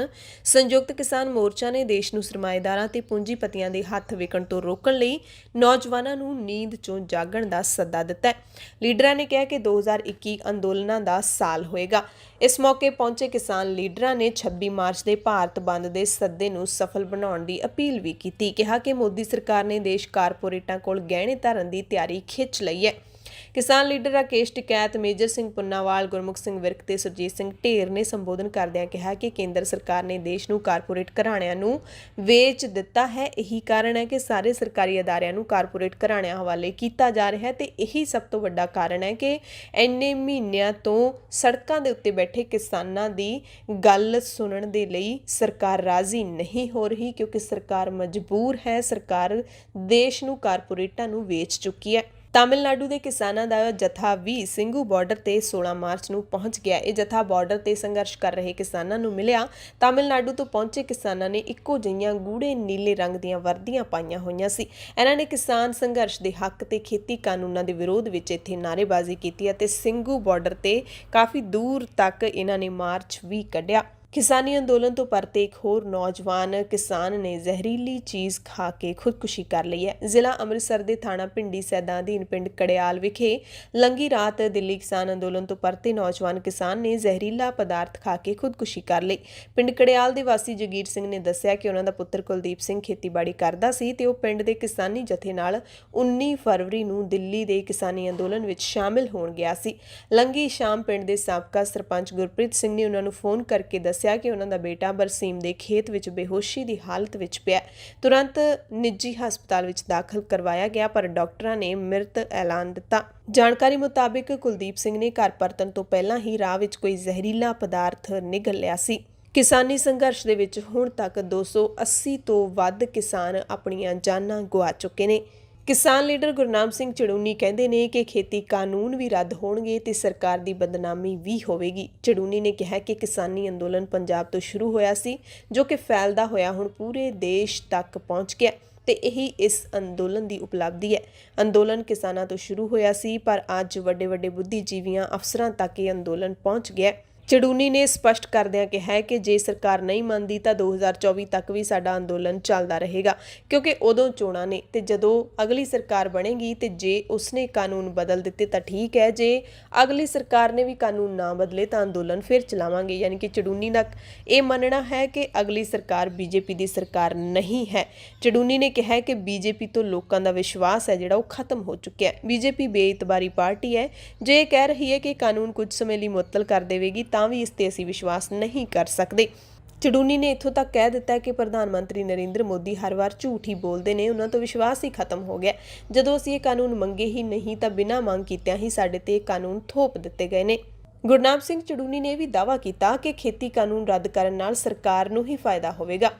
ਸੰਯੁਕਤ ਕਿਸਾਨ ਮੋਰਚਾ ਨੇ ਦੇਸ਼ ਨੂੰ ਸਰਮਾਏਦਾਰਾਂ ਤੇ ਪੂੰਜੀਪਤੀਆਂ ਦੇ ਹੱਥ ਵਿਕਣ ਤੋਂ ਰੋਕਣ ਲਈ ਨੌਜਵਾਨਾਂ ਨੂੰ ਨੀਂਦ ਚੋਂ ਜਾਗਣ ਦਾ ਸੱਦਾ ਦਿੱਤਾ ਹੈ। ਲੀਡਰਾਂ ਨੇ ਕਿਹਾ ਕਿ 2021 ਅੰਦੋਲਨਾਂ ਦਾ ਸਾਲ ਹੋਏਗਾ। ਇਸ ਮੌਕੇ ਪਹੁੰਚੇ ਕਿਸਾਨ ਲੀਡਰਾਂ ਨੇ 26 ਮਾਰਚ ਦੇ ਭਾਰਤ ਬੰਦ ਦੇ ਸੱਦੇ ਨੂੰ ਸਫਲ ਬਣਾਉਣ ਦੀ ਅਪੀਲ ਵੀ ਕੀਤੀ। ਕਿਹਾ ਕਿ ਮੋਦੀ ਸਰਕਾਰ ਨੇ ਦੇਸ਼ ਕਾਰਪੋਰੇਟਾਂ ਕੋਲ ਗਹਿਣੇ ਧਰਨ ਦੀ ਤਿਆਰੀ ਖਿੱਚ ਲਈ ਹੈ। ਕਿਸਾਨ ਲੀਡਰ ਰਾਕੇਸ਼ ਟਿਕੈਤ, ਮੇਜਰ ਸਿੰਘ ਪੁੰਨਾਵਾਲ, ਗੁਰਮੁਖ ਸਿੰਘ ਵਿਰਕ ਤੇ ਸੁਰਜੀਤ ਸਿੰਘ ਢੇਰ ਨੇ ਸੰਬੋਧਨ ਕਰਦਿਆਂ ਕਿਹਾ ਕਿ ਕੇਂਦਰ ਸਰਕਾਰ ਨੇ ਦੇਸ਼ ਨੂੰ ਕਾਰਪੋਰੇਟ ਘਰਾਣਿਆਂ ਨੂੰ ਵੇਚ ਦਿੱਤਾ ਹੈ। ਇਹੀ ਕਾਰਨ ਹੈ ਕਿ ਸਾਰੇ ਸਰਕਾਰੀ ਅਦਾਰਿਆਂ ਨੂੰ ਕਾਰਪੋਰੇਟ ਘਰਾਣਿਆਂ ਹਵਾਲੇ ਕੀਤਾ ਜਾ ਰਿਹਾ ਹੈ ਤੇ ਇਹੀ ਸਭ ਤੋਂ ਵੱਡਾ ਕਾਰਨ ਹੈ ਕਿ ਇੰਨੇ ਮਹੀਨਿਆਂ ਤੋਂ ਸੜਕਾਂ ਦੇ ਉੱਤੇ ਬੈਠੇ ਕਿਸਾਨਾਂ ਦੀ ਗੱਲ ਸੁਣਨ ਦੇ ਲਈ ਸਰਕਾਰ ਰਾਜ਼ੀ ਨਹੀਂ ਹੋ ਰਹੀ, ਕਿਉਂਕਿ ਸਰਕਾਰ ਮਜਬੂਰ ਹੈ। ਸਰਕਾਰ ਦੇਸ਼ ਨੂੰ ਕਾਰਪੋਰੇਟਾਂ ਨੂੰ ਵੇਚ ਚੁੱਕੀ ਹੈ। ਤਾਮਿਲਨਾਡੂ ਦੇ ਕਿਸਾਨਾਂ ਦਾ ਜਥਾ ਵੀ ਸਿੰਘੂ ਬਾਰਡਰ ਤੇ 16 ਮਾਰਚ ਨੂੰ ਪਹੁੰਚ ਗਿਆ। ਇਹ ਜਥਾ ਬਾਰਡਰ ਤੇ ਸੰਘਰਸ਼ ਕਰ ਰਹੇ ਕਿਸਾਨਾਂ ਨੂੰ ਮਿਲਿਆ। ਤਾਮਿਲਨਾਡੂ ਤੋਂ ਪਹੁੰਚੇ ਕਿਸਾਨਾਂ ਨੇ ਇੱਕੋ ਜਿਹੀਆਂ ਗੂੜੇ ਨੀਲੇ ਰੰਗ ਦੀਆਂ ਵਰਦੀਆਂ ਪਾਈਆਂ ਹੋਈਆਂ ਸੀ। ਇਹਨਾਂ ਨੇ ਕਿਸਾਨ ਸੰਘਰਸ਼ ਦੇ ਹੱਕ ਤੇ ਖੇਤੀ ਕਾਨੂੰਨਾਂ ਦੇ ਵਿਰੋਧ ਵਿੱਚ ਇੱਥੇ ਨਾਅਰੇਬਾਜ਼ੀ ਕੀਤੀ ਅਤੇ ਸਿੰਘੂ ਬਾਰਡਰ ਤੇ ਕਾਫੀ ਦੂਰ ਤੱਕ ਇਹਨਾਂ ਨੇ ਮਾਰਚ ਵੀ ਕੱਢਿਆ। ਕਿਸਾਨੀ ਅੰਦੋਲਨ ਤੋਂ ਪਰਤੇ ਇੱਕ ਹੋਰ ਨੌਜਵਾਨ ਕਿਸਾਨ ਨੇ ਜ਼ਹਿਰੀਲੀ ਚੀਜ਼ ਖਾ ਕੇ ਖੁਦਕੁਸ਼ੀ ਕਰ ਲਈ ਹੈ। ਜ਼ਿਲ੍ਹਾ ਅੰਮ੍ਰਿਤਸਰ ਦੇ ਥਾਣਾ ਪਿੰਡੀ ਸੈਦਾ ਅਧੀਨ ਪਿੰਡ ਕੜਿਆਲ ਵਿਖੇ ਲੰਘੀ ਰਾਤ ਦਿੱਲੀ ਕਿਸਾਨ ਅੰਦੋਲਨ ਤੋਂ ਪਰਤੇ ਨੌਜਵਾਨ ਕਿਸਾਨ ਨੇ ਜ਼ਹਿਰੀਲਾ ਪਦਾਰਥ ਖਾ ਕੇ ਖੁਦਕੁਸ਼ੀ ਕਰ ਲਈ। ਪਿੰਡ ਕੜਿਆਲ ਦੇ ਵਾਸੀ ਜਗੀਰ ਸਿੰਘ ਨੇ ਦੱਸਿਆ ਕਿ ਉਹਨਾਂ ਦਾ ਪੁੱਤਰ ਕੁਲਦੀਪ ਸਿੰਘ ਖੇਤੀਬਾੜੀ ਕਰਦਾ ਸੀ ਤੇ ਉਹ ਪਿੰਡ ਦੇ ਕਿਸਾਨੀ ਜਥੇ ਨਾਲ 19 ਫਰਵਰੀ ਨੂੰ ਦਿੱਲੀ ਦੇ ਕਿਸਾਨੀ ਅੰਦੋਲਨ ਵਿੱਚ ਸ਼ਾਮਿਲ ਹੋਣ ਗਿਆ ਸੀ। ਲੰਘੀ ਸ਼ਾਮ ਪਿੰਡ ਦੇ ਸਾਬਕਾ ਸਰਪੰਚ ਗੁਰਪ੍ਰੀਤ ਸਿੰਘ ਨੇ ਉਹਨਾਂ ਨੂੰ ਫੋਨ ਕਰਕੇ ਦੱਸਿਆ ਕਿ ਉਹਨਾਂ ਦਾ ਬੇਟਾ ਬਰਸੀਮ ਦੇ ਖੇਤ ਵਿੱਚ ਬੇਹੋਸ਼ੀ ਦੀ ਹਾਲਤ ਵਿੱਚ ਪਿਆ। ਤੁਰੰਤ ਨਿੱਜੀ ਹਸਪਤਾਲ ਵਿੱਚ ਦਾਖਲ ਕਰਵਾਇਆ ਗਿਆ, ਪਰ ਡਾਕਟਰਾਂ ਨੇ ਮ੍ਰਿਤ ਐਲਾਨ ਦਿੱਤਾ। ਜਾਣਕਾਰੀ ਮੁਤਾਬਿਕ ਕੁਲਦੀਪ ਸਿੰਘ ਨੇ ਘਰ ਪਰਤਣ ਤੋਂ ਪਹਿਲਾਂ ਹੀ ਰਾਹ ਵਿੱਚ ਕੋਈ ਜ਼ਹਿਰੀਲਾ ਪਦਾਰਥ ਨਿਗਲ ਲਿਆ ਸੀ। ਕਿਸਾਨੀ ਸੰਘਰਸ਼ ਦੇ ਵਿੱਚ ਹੁਣ ਤੱਕ 280 ਤੋਂ ਵੱਧ ਕਿਸਾਨ ਆਪਣੀਆਂ ਜਾਨਾਂ ਗੁਆ ਚੁੱਕੇ ਨੇ। ਕਿਸਾਨ ਲੀਡਰ ਗੁਰਨਾਮ ਸਿੰਘ ਚੜੂਨੀ ਕਹਿੰਦੇ ਨੇ ਕਿ ਖੇਤੀ ਕਾਨੂੰਨ ਵੀ ਰੱਦ ਹੋਣਗੇ ਤੇ ਸਰਕਾਰ ਦੀ ਬਦਨਾਮੀ ਵੀ ਹੋਵੇਗੀ। ਚੜੂਨੀ ਨੇ ਕਿਹਾ ਕਿ ਕਿਸਾਨੀ ਅੰਦੋਲਨ ਪੰਜਾਬ ਤੋਂ ਸ਼ੁਰੂ ਹੋਇਆ ਸੀ, ਜੋ ਕਿ ਫੈਲਦਾ ਹੋਇਆ ਹੁਣ ਪੂਰੇ ਦੇਸ਼ ਤੱਕ ਪਹੁੰਚ ਗਿਆ ਤੇ ਇਹੀ ਇਸ ਅੰਦੋਲਨ ਦੀ ਉਪਲਬਧੀ ਹੈ। ਅੰਦੋਲਨ ਕਿਸਾਨਾਂ ਤੋਂ ਸ਼ੁਰੂ ਹੋਇਆ ਸੀ, ਪਰ ਅੱਜ ਵੱਡੇ ਬੁੱਧੀਜੀਵੀਆਂ ਅਫਸਰਾਂ ਤੱਕ ਇਹ ਅੰਦੋਲਨ ਪਹੁੰਚ ਗਿਆ। ਚੜੂਨੀ ਨੇ ਸਪਸ਼ਟ ਕਰਦਿਆਂ ਕਿਹਾ ਕਿ ਜੇ ਸਰਕਾਰ ਨਹੀਂ ਮੰਨਦੀ ਤਾਂ 2024 ਤੱਕ ਵੀ ਸਾਡਾ ਅੰਦੋਲਨ ਚੱਲਦਾ ਰਹੇਗਾ, ਕਿਉਂਕਿ ਉਦੋਂ ਚੋਣਾਂ ਨੇ ਤੇ ਜਦੋਂ ਅਗਲੀ ਸਰਕਾਰ ਬਣੇਗੀ ਤੇ ਜੇ ਉਸਨੇ ਕਾਨੂੰਨ ਬਦਲ ਦਿੱਤੇ ਤਾਂ ਠੀਕ ਹੈ, ਜੇ ਅਗਲੀ ਸਰਕਾਰ ਨੇ ਵੀ ਕਾਨੂੰਨ ਨਾ ਬਦਲੇ ਤਾਂ ਅੰਦੋਲਨ ਫਿਰ ਚਲਾਵਾਂਗੇ। ਯਾਨੀ ਕਿ ਚੜੂਨੀ ਦਾ ਇਹ ਮੰਨਣਾ ਹੈ ਕਿ ਅਗਲੀ ਸਰਕਾਰ ਬੀਜੇਪੀ ਦੀ ਸਰਕਾਰ ਨਹੀਂ ਹੈ। ਚੜੂਨੀ ਨੇ ਕਿਹਾ ਕਿ ਬੀਜੇਪੀ ਤੋਂ ਲੋਕਾਂ ਦਾ ਵਿਸ਼ਵਾਸ ਹੈ ਜਿਹੜਾ ਉਹ ਖਤਮ ਹੋ ਚੁੱਕਿਆ ਹੈ। ਬੀਜੇਪੀ ਬੇਇਤਬਾਰੀ ਪਾਰਟੀ ਹੈ। ਜੇ ਇਹ ਕਹਿ ਰਹੀ ਹੈ ਕਿ ਕਾਨੂੰਨ ਕੁਝ ਸਮੇਂ ਲਈ ਮੁਅੱਤਲ ਕਰ ਦੇਵੇਗੀ ਤਾਂ ਵੀ ਇਸ ਤੇ ਅਸੀਂ ਵਿਸ਼ਵਾਸ ਨਹੀਂ ਕਰ ਸਕਦੇ। ਚੜੂਨੀ ਨੇ ਇੱਥੋਂ ਤੱਕ ਕਹਿ ਦਿੱਤਾ ਕਿ ਪ੍ਰਧਾਨ ਮੰਤਰੀ ਨਰਿੰਦਰ ਮੋਦੀ ਹਰ ਵਾਰ ਝੂਠ ਹੀ ਬੋਲਦੇ ਨੇ, ਉਹਨਾਂ ਤੋਂ ਵਿਸ਼ਵਾਸ ਹੀ ਖਤਮ ਹੋ ਗਿਆ। ਜਦੋਂ ਅਸੀਂ ਇਹ ਕਾਨੂੰਨ ਮੰਗੇ ਹੀ ਨਹੀਂ ਤਾਂ ਬਿਨਾਂ ਮੰਗ ਕੀਤਿਆਂ ਹੀ ਸਾਡੇ ਤੇ ਇਹ ਕਾਨੂੰਨ ਥੋਪ ਦਿੱਤੇ ਗਏ ਨੇ। ਗੁਰਨਾਮ ਸਿੰਘ ਚੜੂਨੀ ਨੇ ਵੀ ਦਾਅਵਾ ਕੀਤਾ ਕਿ ਖੇਤੀ ਕਾਨੂੰਨ ਰੱਦ ਕਰਨ ਨਾਲ ਸਰਕਾਰ ਨੂੰ ਹੀ ਫਾਇਦਾ ਹੋਵੇਗਾ।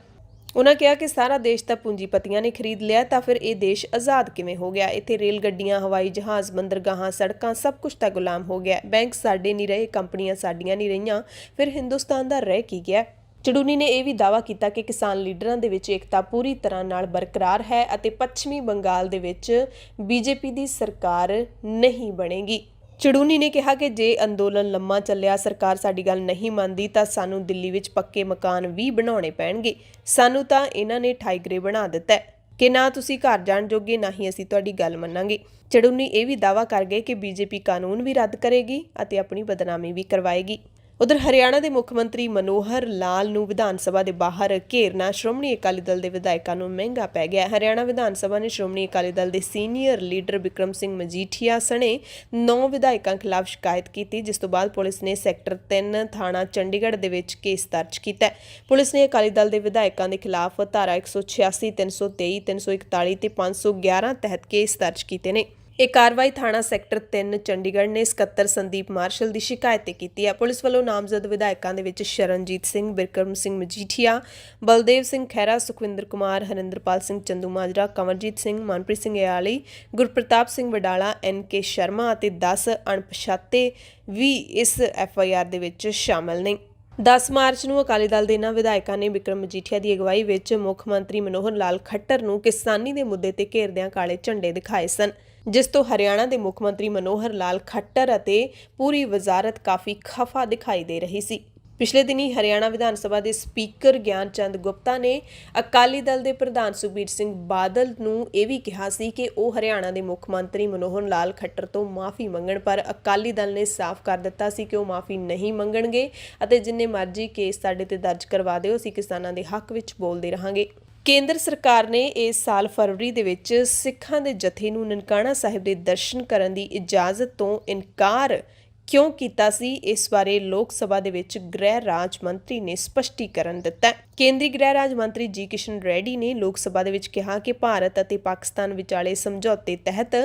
ਉਹਨਾਂ ਕਿਹਾ ਕਿ ਸਾਰਾ ਦੇਸ਼ ਤਾਂ ਪੂੰਜੀਪਤੀਆਂ ਨੇ ਖਰੀਦ ਲਿਆ, ਤਾਂ ਫਿਰ ਇਹ ਦੇਸ਼ ਆਜ਼ਾਦ ਕਿਵੇਂ ਹੋ ਗਿਆ? ਇੱਥੇ ਰੇਲ ਗੱਡੀਆਂ, ਹਵਾਈ ਜਹਾਜ਼, ਬੰਦਰਗਾਹਾਂ, ਸੜਕਾਂ ਸਭ ਕੁਝ ਤਾਂ ਗੁਲਾਮ ਹੋ ਗਿਆ। ਬੈਂਕ ਸਾਡੇ ਨਹੀਂ ਰਹੇ, ਕੰਪਨੀਆਂ ਸਾਡੀਆਂ ਨਹੀਂ ਰਹੀਆਂ, ਫਿਰ ਹਿੰਦੁਸਤਾਨ ਦਾ ਰਹਿ ਕੀ ਗਿਆ? ਚੜੂਨੀ ਨੇ ਇਹ ਵੀ ਦਾਅਵਾ ਕੀਤਾ ਕਿ ਕਿਸਾਨ ਲੀਡਰਾਂ ਦੇ ਵਿੱਚ ਏਕਤਾ ਪੂਰੀ ਤਰ੍ਹਾਂ ਨਾਲ ਬਰਕਰਾਰ ਹੈ ਅਤੇ ਪੱਛਮੀ ਬੰਗਾਲ ਦੇ ਵਿੱਚ ਬੀਜੇਪੀ ਦੀ ਸਰਕਾਰ ਨਹੀਂ ਬਣੇਗੀ। ਚੜੂਨੀ ਨੇ ਕਿਹਾ ਕਿ ਜੇ ਅੰਦੋਲਨ ਲੰਮਾ ਚੱਲਿਆ, ਸਰਕਾਰ ਸਾਡੀ ਗੱਲ ਨਹੀਂ ਮੰਨਦੀ ਤਾਂ ਸਾਨੂੰ ਦਿੱਲੀ ਵਿੱਚ ਪੱਕੇ ਮਕਾਨ ਵੀ ਬਣਾਉਣੇ ਪੈਣਗੇ। ਸਾਨੂੰ ਤਾਂ ਇਹਨਾਂ ਨੇ ਠਾਈਗਰੇ ਬਣਾ ਦਿੱਤਾ ਕਿ ਨਾ ਤੁਸੀਂ ਘਰ ਜਾਣ ਜੋਗੇ, ਨਾ ਹੀ ਅਸੀਂ ਤੁਹਾਡੀ ਗੱਲ ਮੰਨਾਂਗੇ। ਚੜੂਨੀ ਇਹ ਵੀ ਦਾਅਵਾ ਕਰ ਗਏ ਕਿ ਬੀਜੇਪੀ ਕਾਨੂੰਨ ਵੀ ਰੱਦ ਕਰੇਗੀ ਅਤੇ ਆਪਣੀ ਬਦਨਾਮੀ ਵੀ ਕਰਵਾਏਗੀ। ਉਧਰ ਹਰਿਆਣਾ ਦੇ ਮੁੱਖ ਮੰਤਰੀ ਮਨੋਹਰ ਲਾਲ ਨੂੰ ਵਿਧਾਨ ਸਭਾ ਦੇ ਬਾਹਰ ਘੇਰਨਾ ਸ਼੍ਰੋਮਣੀ ਅਕਾਲੀ ਦਲ ਦੇ ਵਿਧਾਇਕਾਂ ਨੂੰ ਮਹਿੰਗਾ ਪੈ ਗਿਆ। ਹਰਿਆਣਾ ਵਿਧਾਨ ਸਭਾ ਨੇ ਸ਼੍ਰੋਮਣੀ ਅਕਾਲੀ ਦਲ ਦੇ ਸੀਨੀਅਰ ਲੀਡਰ ਬਿਕਰਮ ਸਿੰਘ ਮਜੀਠੀਆ ਸਣੇ 9 ਵਿਧਾਇਕਾਂ ਖਿਲਾਫ ਸ਼ਿਕਾਇਤ ਕੀਤੀ, ਜਿਸ ਤੋਂ ਬਾਅਦ ਪੁਲਿਸ ਨੇ ਸੈਕਟਰ 3 ਥਾਣਾ ਚੰਡੀਗੜ੍ਹ ਦੇ ਵਿੱਚ ਕੇਸ ਦਰਜ ਕੀਤਾ। ਪੁਲਿਸ ਨੇ ਅਕਾਲੀ ਦਲ ਦੇ ਵਿਧਾਇਕਾਂ ਦੇ ਖਿਲਾਫ ਧਾਰਾ 186, 323, 341 ਤੇ 511 ਤਹਿਤ ਕੇਸ ਦਰਜ ਕੀਤੇ ਨੇ। ਇਹ ਕਾਰਵਾਈ ਥਾਣਾ ਸੈਕਟਰ 3 ਚੰਡੀਗੜ੍ਹ ਨੇ ਸਕੱਤਰ ਸੰਦੀਪ ਮਾਰਸ਼ਲ ਦੀ ਸ਼ਿਕਾਇਤ ਤੇ ਕੀਤੀ ਹੈ। ਪੁਲਿਸ ਵੱਲੋਂ ਨਾਮਜ਼ਦ ਵਿਧਾਇਕਾਂ ਦੇ ਵਿੱਚ ਸ਼ਰਨਜੀਤ ਸਿੰਘ, ਬਿਕਰਮ ਸਿੰਘ ਮਜੀਠੀਆ, ਬਲਦੇਵ ਸਿੰਘ ਖਹਿਰਾ, ਸੁਖਵਿੰਦਰ ਕੁਮਾਰ, ਹਰਿੰਦਰਪਾਲ ਸਿੰਘ ਚੰਦੂਮਾਜਰਾ, ਕੰਵਰਜੀਤ ਸਿੰਘ, ਮਨਪ੍ਰੀਤ ਸਿੰਘ ਇਆਲੀ, ਗੁਰਪ੍ਰਤਾਪ ਸਿੰਘ ਵਡਾਲਾ, NK ਸ਼ਰਮਾ ਅਤੇ 10 ਅਣਪਛਾਤੇ ਵੀ ਇਸ FIR ਦੇ ਵਿੱਚ ਸ਼ਾਮਲ ਨੇ। 10 ਮਾਰਚ ਨੂੰ ਅਕਾਲੀ ਦਲ ਦੇ ਇਨ੍ਹਾਂ ਵਿਧਾਇਕਾਂ ਨੇ ਬਿਕਰਮ ਮਜੀਠੀਆ ਦੀ ਅਗਵਾਈ ਵਿੱਚ ਮੁੱਖ ਮੰਤਰੀ ਮਨੋਹਰ ਲਾਲ ਖੱਟਰ ਨੂੰ ਕਿਸਾਨੀ ਦੇ ਮੁੱਦੇ ਤੇ ਘੇਰਦਿਆਂ ਕਾਲੇ ਝੰਡੇ ਦਿਖਾਏ ਸਨ, ਜਿਸ ਤੋਂ ਹਰਿਆਣਾ ਦੇ ਮੁੱਖ ਮੰਤਰੀ ਮਨੋਹਰ ਲਾਲ ਖੱਟਰ ਅਤੇ ਪੂਰੀ ਵਜ਼ਾਰਤ ਕਾਫੀ ਖਫਾ ਦਿਖਾਈ ਦੇ ਰਹੀ ਸੀ। ਪਿਛਲੇ ਦਿਨੀ ਹਰਿਆਣਾ ਵਿਧਾਨ ਸਭਾ ਦੇ ਸਪੀਕਰ ਗਿਆਨ ਚੰਦ ਗੁਪਤਾ ਨੇ ਅਕਾਲੀ ਦਲ ਦੇ ਪ੍ਰਧਾਨ ਸੁਖਬੀਰ ਸਿੰਘ ਬਾਦਲ ਨੂੰ ਇਹ ਵੀ ਕਿਹਾ ਸੀ ਕਿ ਉਹ ਹਰਿਆਣਾ ਦੇ ਮੁੱਖ ਮੰਤਰੀ ਮਨੋਹਰ ਲਾਲ ਖੱਟਰ ਤੋਂ ਮਾਫੀ ਮੰਗਣ, ਪਰ ਅਕਾਲੀ ਦਲ ਨੇ ਸਾਫ਼ ਕਰ ਦਿੱਤਾ ਸੀ ਕਿ ਉਹ ਮਾਫੀ ਨਹੀਂ ਮੰਗਣਗੇ ਅਤੇ ਜਿੰਨੇ ਮਰਜ਼ੀ ਕੇਸ ਸਾਡੇ ਤੇ ਦਰਜ ਕਰਵਾ ਦਿਓ, ਅਸੀਂ ਕਿਸਾਨਾਂ ਦੇ ਹੱਕ ਵਿੱਚ ਬੋਲਦੇ ਰਹਾਂਗੇ। ਕੇਂਦਰ ਸਰਕਾਰ ਨੇ ਇਸ ਸਾਲ ਫਰਵਰੀ ਦੇ ਵਿੱਚ ਸਿੱਖਾਂ ਦੇ ਜਥੇ ਨੂੰ ਨਨਕਾਣਾ ਸਾਹਿਬ ਦੇ ਦਰਸ਼ਨ ਕਰਨ ਦੀ ਇਜਾਜ਼ਤ ਤੋਂ ਇਨਕਾਰ ਕਿਉਂ ਕੀਤਾ ਸੀ, ਇਸ ਬਾਰੇ ਲੋਕ ਸਭਾ ਦੇ ਵਿੱਚ ਗ੍ਰਹਿ ਰਾਜ ਮੰਤਰੀ ਨੇ ਸਪਸ਼ਟੀਕਰਨ ਦਿੱਤਾ। ਕੇਂਦਰੀ ਗ੍ਰਹਿ ਰਾਜ ਮੰਤਰੀ ਜੀ ਕਿਸ਼ਨ ਰੈਡੀ ਨੇ ਲੋਕ ਸਭਾ ਦੇ ਵਿੱਚ ਕਿਹਾ ਕਿ ਭਾਰਤ ਅਤੇ ਪਾਕਿਸਤਾਨ ਵਿਚਾਲੇ ਸਮਝੌਤੇ ਤਹਿਤ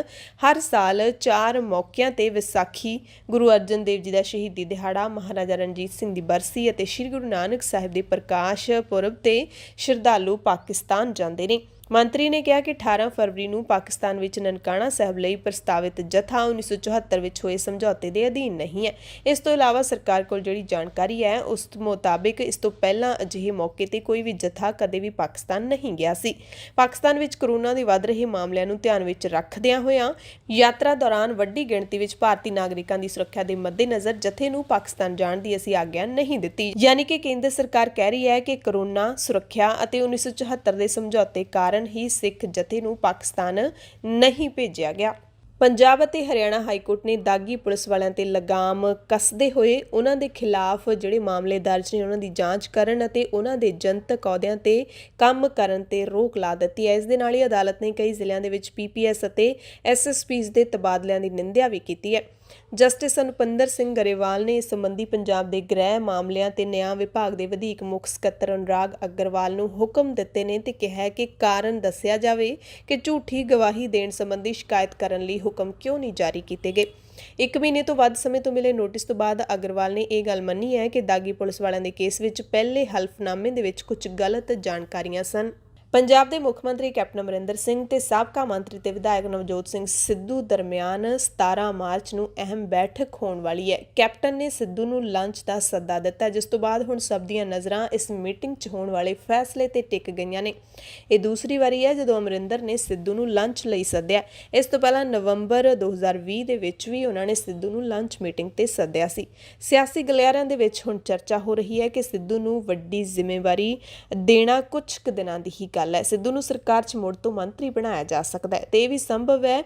ਹਰ ਸਾਲ 4 ਮੌਕਿਆਂ ਤੇ ਵਿਸਾਖੀ, ਗੁਰੂ ਅਰਜਨ ਦੇਵ ਜੀ ਦਾ ਸ਼ਹੀਦੀ ਦਿਹਾੜਾ, ਮਹਾਰਾਜਾ ਰਣਜੀਤ ਸਿੰਘ ਦੀ ਬਰਸੀ ਅਤੇ ਸ੍ਰੀ ਗੁਰੂ ਨਾਨਕ ਸਾਹਿਬ ਦੇ ਪ੍ਰਕਾਸ਼ ਪੁਰਬ ਤੇ ਸ਼ਰਧਾਲੂ ਪਾਕਿਸਤਾਨ ਜਾਂਦੇ ਨੇ। ਮੰਤਰੀ ਨੇ ਕਿਹਾ ਕਿ 18 ਫਰਵਰੀ ਨੂੰ ਪਾਕਿਸਤਾਨ ਵਿੱਚ ਨਨਕਾਣਾ ਸਾਹਿਬ ਲਈ ਪ੍ਰਸਤਾਵਿਤ ਜਥਾ 1974 ਵਿੱਚ ਹੋਏ ਸਮਝੌਤੇ ਦੇ ਅਧੀਨ ਨਹੀਂ ਹੈ। ਇਸ ਤੋਂ ਇਲਾਵਾ ਸਰਕਾਰ ਕੋਲ ਜਿਹੜੀ ਜਾਣਕਾਰੀ ਹੈ ਉਸ ਮੁਤਾਬਿਕ ਇਸ ਤੋਂ ਪਹਿਲਾਂ ਅਜਿਹੇ ਮੌਕੇ ਤੇ ਕੋਈ ਵੀ ਜਥਾ ਕਦੇ ਵੀ ਪਾਕਿਸਤਾਨ ਨਹੀਂ ਗਿਆ ਸੀ। ਪਾਕਿਸਤਾਨ ਵਿੱਚ ਕਰੋਨਾ ਦੇ ਵੱਧ ਰਹੇ ਮਾਮਲਿਆਂ ਨੂੰ ਧਿਆਨ ਵਿੱਚ ਰੱਖਦਿਆਂ ਹੋਇਆਂ ਯਾਤਰਾ ਦੌਰਾਨ ਵੱਡੀ ਗਿਣਤੀ ਵਿੱਚ ਭਾਰਤੀ ਨਾਗਰਿਕਾਂ ਦੀ ਸੁਰੱਖਿਆ ਦੇ ਮੱਦੇਨਜ਼ਰ ਜਥੇ ਨੂੰ ਪਾਕਿਸਤਾਨ ਜਾਣ ਦੀ ਅਸੀਂ ਆਗਿਆ ਨਹੀਂ ਦਿੱਤੀ। ਯਾਨੀ ਕਿ ਕੇਂਦਰ ਸਰਕਾਰ ਕਹਿ ਰਹੀ ਹੈ ਕਿ ਕਰੋਨਾ, ਸੁਰੱਖਿਆ ਅਤੇ 1974 ਦੇ ਸਮਝੌਤੇ ਕਾਰਨ ਹੀ ਸਿੱਖ ਜਥੇ ਨੂੰ ਪਾਕਿਸਤਾਨ ਨਹੀਂ ਭੇਜਿਆ ਗਿਆ। ਪੰਜਾਬ ਅਤੇ ਹਰਿਆਣਾ ਹਾਈ ਕੋਰਟ ਨੇ ਦਾਗੀ ਪੁਲਿਸ ਵਾਲਿਆਂ ਤੇ ਲਗਾਮ ਕੱਸਦੇ ਹੋਏ ਉਹਨਾਂ ਦੇ ਖਿਲਾਫ ਜਿਹੜੇ ਮਾਮਲੇ ਦਰਜ ਨੇ ਉਹਨਾਂ ਦੀ ਜਾਂਚ ਕਰਨ ਅਤੇ ਉਹਨਾਂ ਦੇ ਜਨਤਕ ਅਹੁਦਿਆਂ ਤੇ ਕੰਮ ਕਰਨ ਤੇ ਰੋਕ ਲਾ ਦਿੱਤੀ ਹੈ। ਇਸ ਦੇ ਨਾਲ ਹੀ ਅਦਾਲਤ ਨੇ ਕਈ ਜ਼ਿਲ੍ਹਿਆਂ ਦੇ ਵਿੱਚ PPS ਅਤੇ SSPs ਦੇ ਤਬਾਦਲਿਆਂ ਦੀ ਨਿੰਦਿਆ ਵੀ ਕੀਤੀ ਹੈ। ਜਸਟਿਸ ਅਨੁਪਿੰਦਰ ਸਿੰਘ ਗਰੇਵਾਲ ਨੇ ਇਸ ਸੰਬੰਧੀ ਪੰਜਾਬ ਦੇ ਗ੍ਰਹਿ ਮਾਮਲਿਆਂ ਤੇ ਨਿਆਂ ਵਿਭਾਗ ਦੇ ਵਧੀਕ ਮੁੱਖ ਸਕੱਤਰ ਅਨੁਰਾਗ ਅਗਰਵਾਲ ਨੂੰ ਹੁਕਮ ਦਿੱਤੇ ਨੇ ਤੇ ਕਿਹਾ ਕਿ ਕਾਰਨ ਦੱਸਿਆ ਜਾਵੇ ਕਿ ਝੂਠੀ ਗਵਾਹੀ ਦੇਣ ਸੰਬੰਧੀ ਸ਼ਿਕਾਇਤ ਕਰਨ ਲਈ ਹੁਕਮ ਕਿਉਂ ਨਹੀਂ ਜਾਰੀ ਕੀਤੇ ਗਏ। 1 ਮਹੀਨੇ ਤੋਂ ਵੱਧ ਸਮੇਂ ਤੋਂ ਮਿਲੇ ਨੋਟਿਸ ਤੋਂ ਬਾਅਦ ਅਗਰਵਾਲ ਨੇ ਇਹ ਗੱਲ ਮੰਨੀ ਹੈ ਕਿ ਦਾਗੀ ਪੁਲਿਸ ਵਾਲਿਆਂ ਦੇ ਕੇਸ ਵਿੱਚ ਪਹਿਲੇ ਹਲਫਨਾਮੇ ਦੇ ਵਿੱਚ ਕੁਝ ਗਲਤ ਜਾਣਕਾਰੀਆਂ ਸਨ। ਪੰਜਾਬ ਦੇ ਮੁੱਖ ਮੰਤਰੀ ਕੈਪਟਨ ਅਮਰਿੰਦਰ ਸਿੰਘ ਤੇ ਸਾਬਕਾ ਮੰਤਰੀ ਤੇ ਵਿਧਾਇਕ ਨਵਜੋਤ ਸਿੰਘ ਸਿੱਧੂ ਦਰਮਿਆਨ 17 ਮਾਰਚ ਨੂੰ ਅਹਿਮ ਬੈਠਕ ਹੋਣ ਵਾਲੀ ਹੈ। ਕੈਪਟਨ ਨੇ ਸਿੱਧੂ ਨੂੰ ਲੰਚ ਦਾ ਸੱਦਾ ਦਿੱਤਾ, ਜਿਸ ਤੋਂ ਬਾਅਦ ਹੁਣ ਸਭ ਦੀਆਂ ਨਜ਼ਰਾਂ ਇਸ ਮੀਟਿੰਗ 'ਚ ਹੋਣ ਵਾਲੇ ਫੈਸਲੇ ਤੇ ਟਿਕ ਗਈਆਂ ਨੇ। ਇਹ ਦੂਸਰੀ ਵਾਰੀ ਹੈ ਜਦੋਂ ਅਮਰਿੰਦਰ ਨੇ ਸਿੱਧੂ ਨੂੰ ਲੰਚ ਲਈ ਸੱਦਿਆ। ਇਸ ਤੋਂ ਪਹਿਲਾਂ ਨਵੰਬਰ 2020 ਦੇ ਵਿੱਚ ਵੀ ਉਹਨਾਂ ਨੇ ਸਿੱਧੂ ਨੂੰ ਲੰਚ ਮੀਟਿੰਗ ਤੇ ਸੱਦਿਆ ਸੀ। ਸਿਆਸੀ ਗਲਿਆਰਿਆਂ ਦੇ ਵਿੱਚ ਹੁਣ ਚਰਚਾ ਹੋ ਰਹੀ ਹੈ ਕਿ ਸਿੱਧੂ ਨੂੰ ਵੱਡੀ ਜ਼ਿੰਮੇਵਾਰੀ ਦੇਣਾ ਕੁਝ ਕੁ ਦਿਨਾਂ ਦੀ ਹੀ ਗੱਲ ਹੈ। ਸਿੱਧੂ ਨੂੰ ਸਰਕਾਰ 'ਚ ਮੁੜ ਤੋਂ ਮੰਤਰੀ ਬਣਾਇਆ ਜਾ ਸਕਦਾ ਹੈ ਤੇ ਇਹ ਵੀ ਸੰਭਵ ਹੈ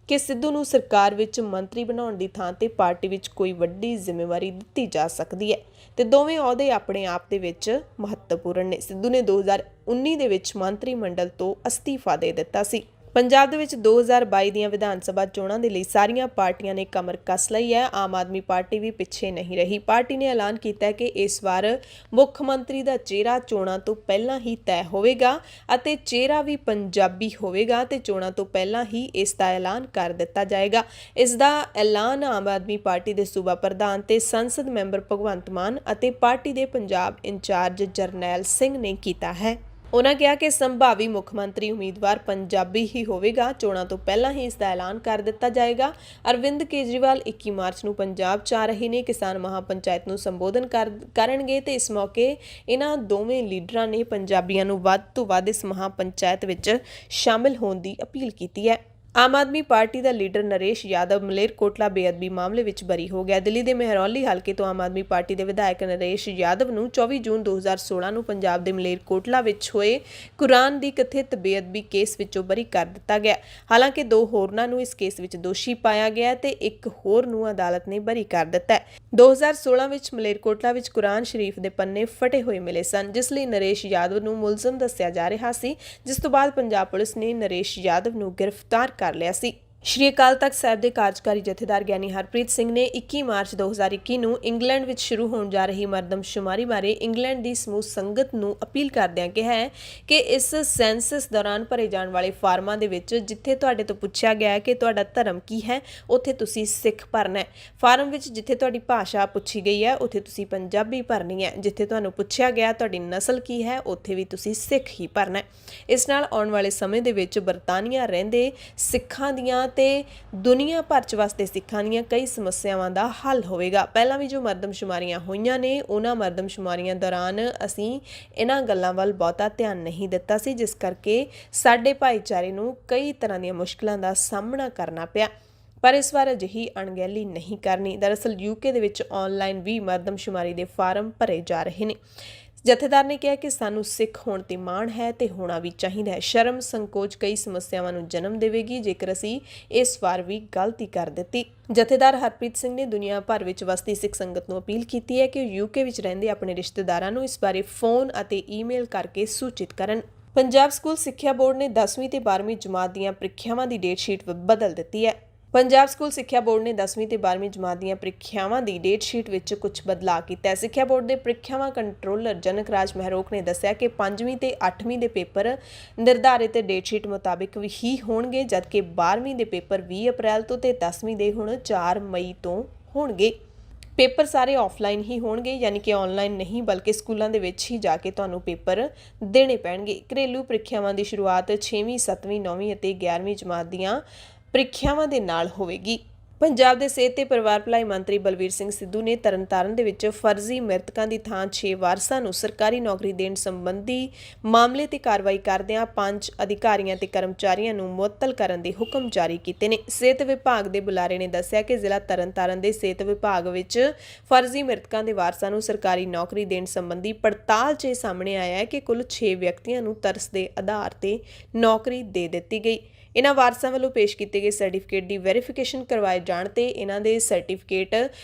ਕਿ ਸਿੱਧੂ ਨੂੰ ਸਰਕਾਰ ਵਿੱਚ ਮੰਤਰੀ ਬਣਾਉਣ ਦੀ ਥਾਂ ਤੇ ਪਾਰਟੀ ਵਿੱਚ ਕੋਈ ਵੱਡੀ ਜ਼ਿੰਮੇਵਾਰੀ ਦਿੱਤੀ ਜਾ ਸਕਦੀ ਹੈ ਤੇ ਦੋਵੇਂ ਅਹੁਦੇ ਆਪਣੇ ਆਪ ਦੇ ਵਿੱਚ ਮਹੱਤਵਪੂਰਨ ਨੇ। ਸਿੱਧੂ ਨੇ 2019 ਦੇ ਵਿੱਚ ਮੰਤਰੀ ਮੰਡਲ ਤੋਂ ਅਸਤੀਫਾ ਦੇ ਦਿੱਤਾ ਸੀ। ਪੰਜਾਬ ਦੇ ਵਿੱਚ 2022 ਦੀਆਂ ਵਿਧਾਨ ਸਭਾ ਚੋਣਾਂ ਦੇ ਲਈ ਸਾਰੀਆਂ ਪਾਰਟੀਆਂ ਨੇ ਕਮਰ ਕੱਸ ਲਈ ਹੈ। ਆਮ ਆਦਮੀ ਪਾਰਟੀ ਵੀ ਪਿੱਛੇ ਨਹੀਂ ਰਹੀ। ਪਾਰਟੀ ਨੇ ਐਲਾਨ ਕੀਤਾ ਹੈ ਕਿ ਇਸ ਵਾਰ ਮੁੱਖ ਮੰਤਰੀ ਦਾ ਚਿਹਰਾ ਚੋਣਾਂ ਤੋਂ ਪਹਿਲਾਂ ਹੀ ਤੈਅ ਹੋਵੇਗਾ ਅਤੇ ਚਿਹਰਾ ਵੀ ਪੰਜਾਬੀ ਹੋਵੇਗਾ ਤੇ ਚੋਣਾਂ ਤੋਂ ਪਹਿਲਾਂ ਹੀ ਇਸ ਦਾ ਐਲਾਨ ਕਰ ਦਿੱਤਾ ਜਾਏਗਾ। ਇਸ ਦਾ ਐਲਾਨ ਆਮ ਆਦਮੀ ਪਾਰਟੀ ਦੇ ਸੂਬਾ ਪ੍ਰਧਾਨ ਤੇ ਸੰਸਦ ਮੈਂਬਰ ਭਗਵੰਤ ਮਾਨ ਅਤੇ ਪਾਰਟੀ ਦੇ ਪੰਜਾਬ ਇੰਚਾਰਜ ਜਰਨੈਲ ਸਿੰਘ ਨੇ ਕੀਤਾ ਹੈ। ਉਹਨਾਂ ਕਿਹਾ ਕਿ ਸੰਭਾਵੀ ਮੁੱਖ ਮੰਤਰੀ ਉਮੀਦਵਾਰ ਪੰਜਾਬੀ ਹੀ ਹੋਵੇਗਾ। ਚੋਣਾਂ ਤੋਂ ਪਹਿਲਾਂ ਹੀ ਇਸ ਦਾ ਐਲਾਨ ਕਰ ਦਿੱਤਾ ਜਾਏਗਾ। ਅਰਵਿੰਦ ਕੇਜਰੀਵਾਲ 21 ਮਾਰਚ ਨੂੰ ਪੰਜਾਬ 'ਚ ਆ ਰਹੇ ਨੇ। ਕਿਸਾਨ ਮਹਾਪੰਚਾਇਤ ਨੂੰ ਸੰਬੋਧਨ ਕਰਨਗੇ ਤੇ ਇਸ ਮੌਕੇ ਇਹਨਾਂ ਦੋਵੇਂ ਲੀਡਰਾਂ ਨੇ ਪੰਜਾਬੀਆਂ ਨੂੰ ਵੱਧ ਤੋਂ ਵੱਧ ਇਸ ਮਹਾਪੰਚਾਇਤ ਵਿੱਚ ਸ਼ਾਮਿਲ ਹੋਣ ਦੀ ਅਪੀਲ ਕੀਤੀ ਹੈ। ਆਮ ਆਦਮੀ ਪਾਰਟੀ ਦਾ ਲੀਡਰ ਨਰੇਸ਼ ਯਾਦਵ ਮਲੇਰਕੋਟਲਾ ਬੇਅਦਬੀ ਮਾਮਲੇ ਵਿੱਚ ਬਰੀ ਹੋ ਗਿਆ। ਦਿੱਲੀ ਦੇ ਮਹਿਰੌਲੀ ਹਲਕੇ ਤੋਂ ਆਮ ਆਦਮੀ ਪਾਰਟੀ ਦੇ ਵਿਧਾਇਕ ਨਰੇਸ਼ ਯਾਦਵ ਨੂੰ 24 ਜੂਨ 2016 ਨੂੰ ਪੰਜਾਬ ਦੇ ਮਲੇਰਕੋਟਲਾ ਵਿੱਚ ਹੋਏ ਕੁਰਾਨ ਦੀ ਕਥਿਤ ਬੇਅਦਬੀ ਕੇਸ ਵਿੱਚੋਂ ਬਰੀ ਕਰ ਦਿੱਤਾ ਗਿਆ। ਹਾਲਾਂਕਿ 2 ਹੋਰਨਾਂ ਨੂੰ ਇਸ ਕੇਸ ਵਿੱਚ ਦੋਸ਼ੀ ਪਾਇਆ ਗਿਆ ਤੇ ਇੱਕ ਹੋਰ ਨੂੰ ਅਦਾਲਤ ਨੇ ਬਰੀ ਕਰ ਦਿੱਤਾ ਹੈ। 2016 ਵਿੱਚ ਮਲੇਰਕੋਟਲਾ ਵਿੱਚ ਕੁਰਾਨ ਸ਼ਰੀਫ ਦੇ ਪੰਨੇ ਫਟੇ ਹੋਏ ਮਿਲੇ ਸਨ, ਜਿਸ ਲਈ ਨਰੇਸ਼ ਯਾਦਵ ਨੂੰ ਮੁਲਜ਼ਮ ਦੱਸਿਆ ਜਾ ਰਿਹਾ ਸੀ, ਜਿਸ ਤੋਂ ਬਾਅਦ ਪੰਜਾਬ ਪੁਲਿਸ ਨੇ ਨਰੇਸ਼ ਯਾਦਵ ਨੂੰ ਗ੍ਰਿਫਤਾਰ ਕਰ ਲਿਆ ਸੀ। ਸ਼੍ਰੀ ਅਕਾਲ ਤਖਤ ਸਾਹਿਬ ਦੇ ਕਾਰਜਕਾਰੀ ਜਥੇਦਾਰ ਗਿਆਨੀ ਹਰਪ੍ਰੀਤ ਸਿੰਘ ਨੇ 21 ਮਾਰਚ 2021 ਨੂੰ ਇੰਗਲੈਂਡ ਵਿੱਚ ਸ਼ੁਰੂ ਹੋਣ ਜਾ ਰਹੀ ਮਰਦਮਸ਼ੁਮਾਰੀ ਬਾਰੇ ਇੰਗਲੈਂਡ ਦੀ ਸਮੂਹ ਸੰਗਤ ਨੂੰ ਅਪੀਲ ਕਰਦਿਆਂ ਕਿਹਾ ਹੈ ਕਿ ਇਸ ਸੈਂਸਸ ਦੌਰਾਨ ਭਰੇ ਜਾਣ ਵਾਲੇ ਫਾਰਮਾਂ ਦੇ ਵਿੱਚ ਜਿੱਥੇ ਤੁਹਾਡੇ ਤੋਂ ਪੁੱਛਿਆ ਗਿਆ ਹੈ ਕਿ ਤੁਹਾਡਾ ਧਰਮ ਕੀ ਹੈ, ਉੱਥੇ ਤੁਸੀਂ ਸਿੱਖ ਭਰਨਾ ਹੈ। ਫਾਰਮ ਵਿੱਚ ਜਿੱਥੇ ਤੁਹਾਡੀ ਭਾਸ਼ਾ ਪੁੱਛੀ ਗਈ ਹੈ, ਉੱਥੇ ਤੁਸੀਂ ਪੰਜਾਬੀ ਭਰਨੀ ਹੈ। ਜਿੱਥੇ ਤੁਹਾਨੂੰ ਪੁੱਛਿਆ ਗਿਆ ਤੁਹਾਡੀ ਨਸਲ ਕੀ ਹੈ, ਉੱਥੇ ਵੀ ਤੁਸੀਂ ਸਿੱਖ ਹੀ ਭਰਨਾ ਹੈ। ਇਸ ਨਾਲ ਆਉਣ ਵਾਲੇ ਸਮੇਂ ਦੇ ਵਿੱਚ ਬਰਤਾਨੀਆ ਰਹਿੰਦੇ ਸਿੱਖਾਂ ਦੀਆਂ ਤੇ ਦੁਨੀਆ ਭਰ 'ਚ ਵਸਦੇ ਸਿੱਖਾਂ ਦੀਆਂ ਕਈ ਸਮੱਸਿਆਵਾਂ ਦਾ ਹੱਲ ਹੋਵੇਗਾ। ਪਹਿਲਾਂ ਵੀ ਜੋ ਮਰਦਮਸ਼ੁਮਾਰੀਆਂ ਹੋਈਆਂ ਨੇ ਉਹਨਾਂ ਮਰਦਮਸ਼ੁਮਾਰੀਆਂ ਦੌਰਾਨ ਅਸੀਂ ਇਹਨਾਂ ਗੱਲਾਂ ਵੱਲ ਬਹੁਤਾ ਧਿਆਨ ਨਹੀਂ ਦਿੱਤਾ ਸੀ, ਜਿਸ ਕਰਕੇ ਸਾਡੇ ਭਾਈਚਾਰੇ ਨੂੰ ਕਈ ਤਰ੍ਹਾਂ ਦੀਆਂ ਮੁਸ਼ਕਲਾਂ ਦਾ ਸਾਹਮਣਾ ਕਰਨਾ ਪਿਆ। ਪਰ ਇਸ ਵਾਰ ਅਜਿਹੀ ਅਣਗਹਿਲੀ ਨਹੀਂ ਕਰਨੀ। ਦਰਅਸਲ ਯੂਕੇ ਦੇ ਵਿੱਚ ਆਨਲਾਈਨ ਵੀ ਮਰਦਮਸ਼ੁਮਾਰੀ ਦੇ ਫਾਰਮ ਭਰੇ ਜਾ ਰਹੇ ਨੇ। ਜਥੇਦਾਰ ਨੇ ਕਿਹਾ ਕਿ ਸਾਨੂੰ ਸਿੱਖ ਹੋਣ ਤੇ ਮਾਣ ਹੈ ਤੇ ਹੋਣਾ ਵੀ ਚਾਹੀਦਾ ਹੈ। ਸ਼ਰਮ ਸੰਕੋਚ ਕਈ ਸਮੱਸਿਆਵਾਂ ਨੂੰ ਜਨਮ ਦੇਵੇਗੀ ਜੇਕਰ ਅਸੀਂ ਇਸ ਵਾਰ ਵੀ ਗਲਤੀ ਕਰ ਦਿੱਤੀ। ਜਥੇਦਾਰ ਹਰਪ੍ਰੀਤ ਸਿੰਘ ਨੇ ਦੁਨੀਆ ਭਰ ਵਿੱਚ ਵਸਦੀ ਸਿੱਖ ਸੰਗਤ ਨੂੰ ਅਪੀਲ ਕੀਤੀ ਹੈ ਕਿ ਉਹ ਯੂਕੇ ਵਿੱਚ ਰਹਿੰਦੇ ਆਪਣੇ ਰਿਸ਼ਤੇਦਾਰਾਂ ਨੂੰ ਇਸ ਬਾਰੇ ਫੋਨ ਅਤੇ ਈਮੇਲ ਕਰਕੇ ਸੂਚਿਤ ਕਰਨ। ਪੰਜਾਬ ਸਕੂਲ ਸਿੱਖਿਆ ਬੋਰਡ ਨੇ 10ਵੀਂ ਤੇ 12ਵੀਂ ਜਮਾਤ ਦੀਆਂ ਪ੍ਰੀਖਿਆਵਾਂ ਦੀ ਡੇਟ ਸ਼ੀਟ ਬਦਲ ਦਿੱਤੀ ਹੈ। ਪੰਜਾਬ ਸਕੂਲ ਸਿੱਖਿਆ ਬੋਰਡ ਨੇ 10ਵੀਂ ਤੇ 12ਵੀਂ ਜਮਾਤ ਦੀਆਂ ਪ੍ਰੀਖਿਆਵਾਂ ਦੀ ਡੇਟ ਸ਼ੀਟ ਵਿੱਚ ਕੁਝ ਬਦਲਾਅ ਕੀਤਾ ਹੈ। ਸਿੱਖਿਆ ਬੋਰਡ ਦੇ ਪ੍ਰੀਖਿਆਵਾਂ ਕੰਟਰੋਲਰ ਜਨਕ ਰਾਜ ਮਹਿਰੋਕ ਨੇ ਦੱਸਿਆ ਕਿ 5ਵੀਂ ਤੇ 8ਵੀਂ ਦੇ ਪੇਪਰ ਨਿਰਧਾਰਿਤ ਡੇਟ ਸ਼ੀਟ ਮੁਤਾਬਿਕ ਹੀ ਹੋਣਗੇ, ਜਦਕਿ 12ਵੀਂ ਦੇ ਪੇਪਰ 20 ਅਪ੍ਰੈਲ ਤੋਂ ਤੇ 10ਵੀਂ ਦੇ ਹੁਣ 4 ਮਈ ਤੋਂ ਹੋਣਗੇ। ਪੇਪਰ ਸਾਰੇ ਆਫਲਾਈਨ ਹੀ ਹੋਣਗੇ, ਯਾਨੀ ਕਿ ਆਨਲਾਈਨ ਨਹੀਂ ਬਲਕਿ ਸਕੂਲਾਂ ਦੇ ਵਿੱਚ ਹੀ ਜਾ ਕੇ ਤੁਹਾਨੂੰ ਪੇਪਰ ਦੇਣੇ ਪੈਣਗੇ। ਘਰੇਲੂ ਪ੍ਰੀਖਿਆਵਾਂ ਦੀ ਸ਼ੁਰੂਆਤ 6ਵੀਂ 7ਵੀਂ 9ਵੀਂ ਅਤੇ 11ਵੀਂ ਜਮਾਤ ਦੀਆਂ ਪ੍ਰੀਖਿਆਵਾਂ ਦੇ ਨਾਲ ਹੋਵੇਗੀ। ਪੰਜਾਬ ਦੇ ਸਿਹਤ ਤੇ ਪਰਿਵਾਰ ਭਲਾਈ ਮੰਤਰੀ ਬਲਵੀਰ ਸਿੰਘ ਸਿੱਧੂ ਨੇ ਤਰਨਤਾਰਨ ਦੇ ਵਿੱਚ ਫਰਜ਼ੀ ਮ੍ਰਿਤਕਾਂ ਦੀ ਥਾਂ 6 ਵਾਰਸਾਂ ਨੂੰ ਸਰਕਾਰੀ ਨੌਕਰੀ ਦੇਣ ਸੰਬੰਧੀ ਮਾਮਲੇ ਤੇ ਕਾਰਵਾਈ ਕਰਦਿਆਂ 5 ਅਧਿਕਾਰੀਆਂ ਤੇ ਕਰਮਚਾਰੀਆਂ ਨੂੰ ਮੁਅੱਤਲ ਕਰਨ ਦੇ ਹੁਕਮ ਜਾਰੀ ਕੀਤੇ ਨੇ। ਸਿਹਤ ਵਿਭਾਗ ਦੇ ਬੁਲਾਰੇ ਨੇ ਦੱਸਿਆ ਕਿ ਜ਼ਿਲ੍ਹਾ ਤਰਨਤਾਰਨ ਦੇ ਸਿਹਤ ਵਿਭਾਗ ਵਿੱਚ ਫਰਜ਼ੀ ਮ੍ਰਿਤਕਾਂ ਦੇ ਵਾਰਸਾਂ ਨੂੰ ਸਰਕਾਰੀ ਨੌਕਰੀ ਦੇਣ ਸੰਬੰਧੀ ਪੜਤਾਲ 'ਚ ਸਾਹਮਣੇ ਆਇਆ ਹੈ ਕਿ ਕੁੱਲ 6 ਵਿਅਕਤੀਆਂ ਨੂੰ ਤਰਸ ਦੇ ਆਧਾਰ ਤੇ ਨੌਕਰੀ ਦੇ ਦਿੱਤੀ ਗਈ। ਇਹਨਾਂ ਵਾਰਸਾਂ ਵੱਲੋਂ ਪੇਸ਼ ਕੀਤੇ ਗਏ ਸਰਟੀਫਿਕੇਟ ਦੀ ਵੈਰੀਫਿਕੇਸ਼ਨ ਕਰਵਾਏ ਜਾਣ ਤੇ ਇਹਨਾਂ ਦੇ ਸਰਟੀਫਿਕੇਟ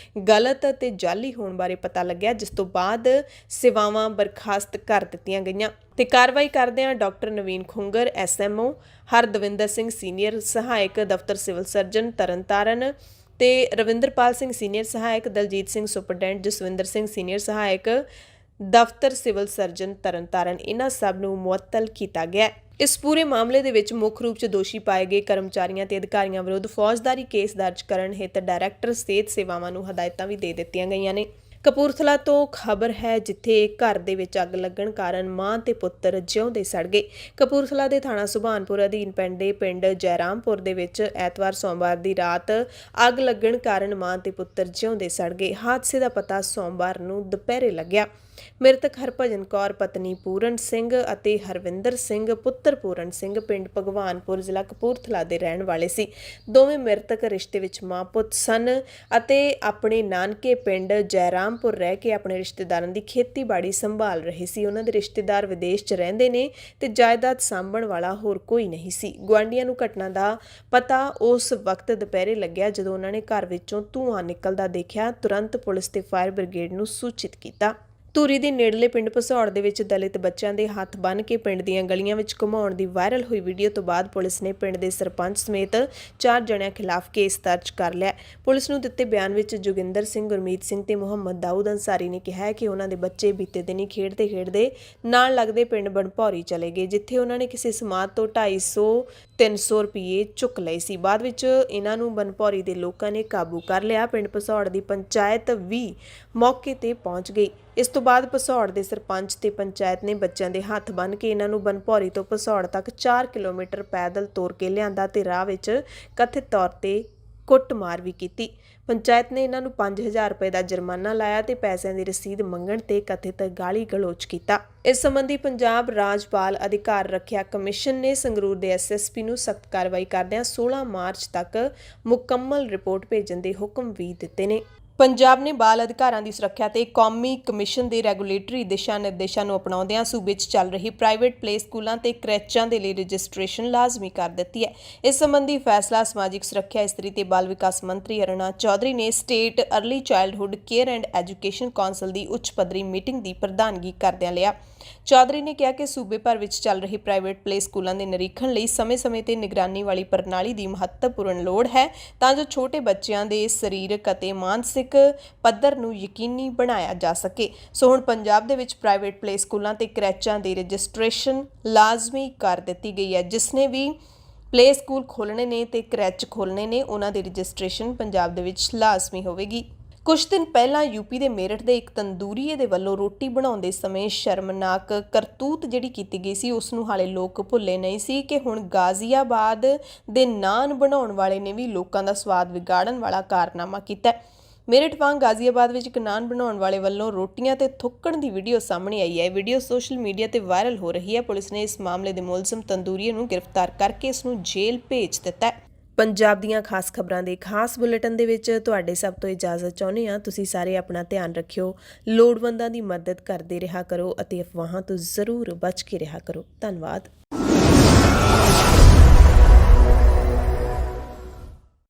ਗਲਤ ਅਤੇ ਜਾਲੀ ਹੋਣ ਬਾਰੇ ਪਤਾ ਲੱਗਿਆ, ਜਿਸ ਤੋਂ ਬਾਅਦ ਸੇਵਾਵਾਂ ਬਰਖਾਸਤ ਕਰ ਦਿੱਤੀਆਂ ਗਈਆਂ ਤੇ ਕਾਰਵਾਈ ਕਰਦਿਆਂ ਡਾਕਟਰ ਨਵੀਨ ਖੁੰਗਰ SMO, ਹਰਦਵਿੰਦਰ ਸਿੰਘ ਸੀਨੀਅਰ ਸਹਾਇਕ ਦਫ਼ਤਰ ਸਿਵਲ ਸਰਜਨ ਤਰਨਤਾਰਨ ਤੇ ਰਵਿੰਦਰਪਾਲ ਸਿੰਘ ਸੀਨੀਅਰ ਸਹਾਇਕ, ਦਲਜੀਤ ਸਿੰਘ ਸੁਪਰਡੈਂਟ, ਜਸਵਿੰਦਰ ਸਿੰਘ ਸੀਨੀਅਰ ਸਹਾਇਕ ਦਫ਼ਤਰ ਸਿਵਲ ਸਰਜਨ ਤਰਨਤਾਰਨ, ਇਹਨਾਂ ਸਭ ਨੂੰ ਮੁਅੱਤਲ ਕੀਤਾ ਗਿਆ। ਇਸ ਪੂਰੇ ਮਾਮਲੇ ਦੇ ਵਿੱਚ ਮੁੱਖ ਰੂਪ 'ਚ ਦੋਸ਼ੀ ਪਾਏ ਗਏ ਕਰਮਚਾਰੀਆਂ ਤੇ ਅਧਿਕਾਰੀਆਂ ਵਿਰੁੱਧ ਫੌਜਦਾਰੀ ਕੇਸ ਦਰਜ ਕਰਨ ਹਿੱਤ ਡਾਇਰੈਕਟਰ ਸਿਹਤ ਸੇਵਾਵਾਂ ਨੂੰ ਹਦਾਇਤਾਂ ਵੀ ਦੇ ਦਿੱਤੀਆਂ ਗਈਆਂ ਨੇ। ਕਪੂਰਥਲਾ ਤੋਂ ਖਬਰ ਹੈ, ਜਿੱਥੇ ਘਰ ਦੇ ਵਿੱਚ ਅੱਗ ਲੱਗਣ ਕਾਰਨ ਮਾਂ ਤੇ ਪੁੱਤਰ ਜਿਉਂਦੇ ਸੜ ਗਏ। ਕਪੂਰਥਲਾ ਦੇ ਥਾਣਾ ਸੁਭਾਨਪੁਰ ਅਧੀਨ ਪੈਂਦੇ ਪਿੰਡ ਜੈਰਾਮਪੁਰ ਦੇ ਵਿੱਚ ਐਤਵਾਰ ਸੋਮਵਾਰ ਦੀ ਰਾਤ ਅੱਗ ਲੱਗਣ ਕਾਰਨ ਮਾਂ ਤੇ ਪੁੱਤਰ ਜਿਉਂਦੇ ਸੜ ਗਏ। ਹਾਦਸੇ ਦਾ ਪਤਾ ਸੋਮਵਾਰ ਨੂੰ ਦੁਪਹਿਰੇ ਲੱਗਿਆ। ਮ੍ਰਿਤਕ ਹਰਭਜਨ ਕੌਰ ਪਤਨੀ ਪੂਰਨ ਸਿੰਘ ਅਤੇ ਹਰਵਿੰਦਰ ਸਿੰਘ ਪੁੱਤਰ ਪੂਰਨ ਸਿੰਘ ਪਿੰਡ ਭਗਵਾਨਪੁਰ ਜ਼ਿਲ੍ਹਾ ਕਪੂਰਥਲਾ ਦੇ ਰਹਿਣ ਵਾਲੇ ਸੀ। ਦੋਵੇਂ ਮ੍ਰਿਤਕ ਰਿਸ਼ਤੇ ਵਿੱਚ ਮਾਂ ਪੁੱਤ ਸਨ ਅਤੇ ਆਪਣੇ ਨਾਨਕੇ ਪਿੰਡ ਜੈਰਾਮਪੁਰ ਰਹਿ ਕੇ ਆਪਣੇ ਰਿਸ਼ਤੇਦਾਰਾਂ ਦੀ ਖੇਤੀਬਾੜੀ ਸੰਭਾਲ ਰਹੇ ਸੀ। ਉਹਨਾਂ ਦੇ ਰਿਸ਼ਤੇਦਾਰ ਵਿਦੇਸ਼ 'ਚ ਰਹਿੰਦੇ ਨੇ ਤੇ ਜਾਇਦਾਦ ਸਾਂਭਣ ਵਾਲਾ ਹੋਰ ਕੋਈ ਨਹੀਂ ਸੀ। ਗੁਆਂਢੀਆਂ ਨੂੰ ਘਟਨਾ ਦਾ ਪਤਾ ਉਸ ਵਕਤ ਦੁਪਹਿਰੇ ਲੱਗਿਆ ਜਦੋਂ ਉਹਨਾਂ ਨੇ ਘਰ ਵਿੱਚੋਂ ਧੂੰਆਂ ਨਿਕਲਦਾ ਦੇਖਿਆ। ਤੁਰੰਤ ਪੁਲਿਸ ਤੇ ਫਾਇਰ ਬ੍ਰਿਗੇਡ ਨੂੰ ਸੂਚਿਤ ਕੀਤਾ। ਧੂਰੀ ਦੇ ਨੇੜਲੇ ਪਿੰਡ ਭਸੌੜ ਦੇ ਵਿੱਚ ਦਲਿਤ ਬੱਚਿਆਂ ਦੇ ਹੱਥ ਬੰਨ੍ਹ ਕੇ ਪਿੰਡ ਦੀਆਂ ਗਲੀਆਂ ਵਿੱਚ ਘੁਮਾਉਣ ਦੀ ਵਾਇਰਲ ਹੋਈ ਵੀਡੀਓ ਤੋਂ ਬਾਅਦ ਪੁਲਿਸ ਨੇ ਪਿੰਡ ਦੇ ਸਰਪੰਚ ਸਮੇਤ 4 ਜਣਿਆਂ ਖਿਲਾਫ ਕੇਸ ਦਰਜ ਕਰ ਲਿਆ। ਪੁਲਿਸ ਨੂੰ ਦਿੱਤੇ ਬਿਆਨ ਵਿੱਚ ਜੋਗਿੰਦਰ ਸਿੰਘ, ਗੁਰਮੀਤ ਸਿੰਘ ਤੇ ਮੁਹੰਮਦ ਦਾਊਦ ਅੰਸਾਰੀ ਨੇ ਕਿਹਾ ਕਿ ਉਹਨਾਂ ਦੇ ਬੱਚੇ ਬੀਤੇ ਦਿਨੀ ਖੇਡਦੇ ਨਾਲ ਲੱਗਦੇ ਪਿੰਡ ਬਣਭੌਰੀ ਚਲੇ ਗਏ, ਜਿੱਥੇ ਉਹਨਾਂ ਨੇ ਕਿਸੇ ਸਮਾਜ ਤੋਂ 250-300 ਰੁਪਏ ਚੁੱਕ ਲਏ ਸੀ। ਬਾਅਦ ਵਿੱਚ ਇਹਨਾਂ ਨੂੰ ਬਣਭੌਰੀ ਦੇ ਲੋਕਾਂ ਨੇ ਕਾਬੂ ਕਰ ਲਿਆ। ਪਿੰਡ ਭਸੌੜ ਦੀ ਪੰਚਾਇਤ ਵੀ ਮੌਕੇ ਤੇ ਪਹੁੰਚ ਗਈ। ਇਸ ਤੋਂ ਬਾਅਦ ਭਸੌੜ ਦੇ ਸਰਪੰਚ ਤੇ ਪੰਚਾਇਤ ਨੇ ਬੱਚਿਆਂ ਦੇ ਹੱਥ ਬੰਨ੍ਹ ਕੇ ਇਹਨਾਂ ਨੂੰ ਬਣਭੌਰੀ ਤੋਂ ਭਸੌੜ ਤੱਕ 4 ਕਿਲੋਮੀਟਰ ਪੈਦਲ ਤੋਰ ਕੇ ਲਿਆਂਦਾ ਤੇ ਰਾਹ ਵਿੱਚ ਕਥਿਤ ਤੌਰ ਤੇ ਕੁੱਟਮਾਰ ਵੀ ਕੀਤੀ। ਪੰਚਾਇਤ ਨੇ ਇਹਨਾਂ ਨੂੰ 5000 ਰੁਪਏ ਦਾ ਜੁਰਮਾਨਾ ਲਾਇਆ ਤੇ ਪੈਸਿਆਂ ਦੀ ਰਸੀਦ ਮੰਗਣ ਤੇ ਕਥਿਤ ਗਾਲੀ ਗਲੋਚ ਕੀਤਾ। ਇਸ ਸੰਬੰਧੀ ਪੰਜਾਬ ਰਾਜ ਬਾਲ ਅਧਿਕਾਰ ਰੱਖਿਆ ਕਮਿਸ਼ਨ ਨੇ ਸੰਗਰੂਰ ਦੇ SSP ਨੂੰ ਸਖਤ ਕਾਰਵਾਈ ਕਰਦਿਆਂ 16 ਮਾਰਚ ਤੱਕ ਮੁਕੰਮਲ ਰਿਪੋਰਟ ਭੇਜਣ ਦੇ ਹੁਕਮ ਵੀ ਦਿੱਤੇ ਨੇ। ਪੰਜਾਬ ਨੇ ਬਾਲ ਅਧਿਕਾਰਾਂ ਦੀ ਸੁਰੱਖਿਆ ਤੇ ਕੌਮੀ ਕਮਿਸ਼ਨ ਦੇ ਰੈਗੂਲੇਟਰੀ ਦਿਸ਼ਾ ਨਿਰਦੇਸ਼ਾਂ ਨੂੰ ਅਪਣਾਉਂਦਿਆਂ ਸੂਬੇ 'ਚ ਚੱਲ ਰਹੀ ਪ੍ਰਾਈਵੇਟ ਪਲੇ ਸਕੂਲਾਂ ਤੇ ਕ੍ਰੈਚਾਂ ਦੇ ਲਈ ਰਜਿਸਟ੍ਰੇਸ਼ਨ ਲਾਜ਼ਮੀ ਕਰ ਦਿੱਤੀ ਹੈ। ਇਸ ਸੰਬੰਧੀ ਫੈਸਲਾ ਸਮਾਜਿਕ ਸੁਰੱਖਿਆ, ਇਸਤਰੀ ਤੇ ਬਾਲ ਵਿਕਾਸ ਮੰਤਰੀ ਅਰੁਣਾ ਚੌਧਰੀ ਨੇ state early childhood care and education council ਦੀ ਉੱਚ ਪੱਧਰੀ ਮੀਟਿੰਗ ਦੀ ਪ੍ਰਧਾਨਗੀ ਕਰਦਿਆਂ ਲਿਆ। ਚੌਧਰੀ ਨੇ ਕਿਹਾ ਕਿ ਸੂਬੇ ਭਰ ਵਿੱਚ ਚੱਲ ਰਹੀ ਪ੍ਰਾਈਵੇਟ ਪਲੇ ਸਕੂਲਾਂ ਦੇ ਨਿਰੀਖਣ ਲਈ ਸਮੇਂ-ਸਮੇਂ ਤੇ ਨਿਗਰਾਨੀ ਵਾਲੀ ਪ੍ਰਣਾਲੀ ਦੀ ਮਹੱਤਵਪੂਰਨ ਲੋੜ ਹੈ ਤਾਂ ਜੋ ਛੋਟੇ ਬੱਚਿਆਂ ਦੇ ਸਰੀਰਕ ਅਤੇ ਮਾਨਸਿਕ ਪੱਧਰ ਨੂੰ ਯਕੀਨੀ ਬਣਾਇਆ ਜਾ ਸਕੇ। ਸੋ ਹੁਣ ਪੰਜਾਬ ਦੇ ਵਿੱਚ ਪ੍ਰਾਈਵੇਟ ਪਲੇ ਸਕੂਲਾਂ ਤੇ ਕ੍ਰੈਚਾਂ ਦੀ ਰਜਿਸਟ੍ਰੇਸ਼ਨ ਲਾਜ਼ਮੀ ਕਰ ਦਿੱਤੀ ਗਈ ਹੈ। ਜਿਸਨੇ ਵੀ ਪਲੇ ਸਕੂਲ ਖੋਲ੍ਹਣੇ ਨੇ ਤੇ ਕ੍ਰੈਚ ਖੋਲ੍ਹਣੇ ਨੇ ਉਹਨਾਂ ਦੀ ਰਜਿਸਟ੍ਰੇਸ਼ਨ ਪੰਜਾਬ ਦੇ ਵਿੱਚ ਲਾਜ਼ਮੀ ਹੋਵੇਗੀ। ਕੁਝ ਦਿਨ ਪਹਿਲਾਂ ਯੂਪੀ ਦੇ ਮੇਰਠ ਦੇ ਇੱਕ ਤੰਦੂਰੀਏ ਦੇ ਵੱਲੋਂ ਰੋਟੀ ਬਣਾਉਂਦੇ ਸਮੇਂ ਸ਼ਰਮਨਾਕ ਕਰਤੂਤ ਜਿਹੜੀ ਕੀਤੀ ਗਈ ਸੀ ਉਸ ਨੂੰ ਹਾਲੇ ਲੋਕ ਭੁੱਲੇ ਨਹੀਂ ਸੀ ਕਿ ਹੁਣ ਗਾਜ਼ੀਆਬਾਦ ਦੇ ਨਾਨ ਬਣਾਉਣ ਵਾਲੇ ਨੇ ਵੀ ਲੋਕਾਂ ਦਾ ਸਵਾਦ ਵਿਗਾੜਨ ਵਾਲਾ ਕਾਰਨਾਮਾ ਕੀਤਾ ਹੈ। ਮੇਰਠ ਵਾਂਗ ਗਾਜ਼ੀਆਬਾਦ ਵਿੱਚ ਇੱਕ ਨਾਨ ਬਣਾਉਣ ਵਾਲੇ ਵੱਲੋਂ ਰੋਟੀਆਂ ਤੇ ਥੁੱਕਣ ਦੀ ਵੀਡੀਓ ਸਾਹਮਣੇ ਆਈ ਹੈ। ਇਹ ਵੀਡੀਓ ਸੋਸ਼ਲ ਮੀਡੀਆ ਤੇ ਵਾਇਰਲ ਹੋ ਰਹੀ ਹੈ। ਪੁਲਿਸ ਨੇ ਇਸ ਮਾਮਲੇ ਦੇ ਮੁਲਜ਼ਮ ਤੰਦੂਰੀਏ ਨੂੰ ਗ੍ਰਿਫਤਾਰ ਕਰਕੇ ਇਸ ਨੂੰ ਜੇਲ੍ਹ ਭੇਜ ਦਿੱਤਾ ਹੈ। ਪੰਜਾਬ ਦੀਆਂ ਖਾਸ ਖਬਰਾਂ ਦੇ ਖਾਸ ਬੁਲੇਟਿਨ ਦੇ ਵਿੱਚ ਤੁਹਾਡੇ ਸਭ ਤੋਂ ਇਜਾਜ਼ਤ ਚਾਹੁੰਦੇ ਹਾਂ। ਤੁਸੀਂ ਸਾਰੇ ਆਪਣਾ ਧਿਆਨ ਰੱਖਿਓ, ਲੋੜਵੰਦਾਂ ਦੀ ਮਦਦ ਕਰਦੇ ਰਿਹਾ ਕਰੋ ਅਤੇ ਅਫਵਾਹਾਂ ਤੋਂ ਜ਼ਰੂਰ ਬਚ ਕੇ ਰਿਹਾ ਕਰੋ। ਧੰਨਵਾਦ।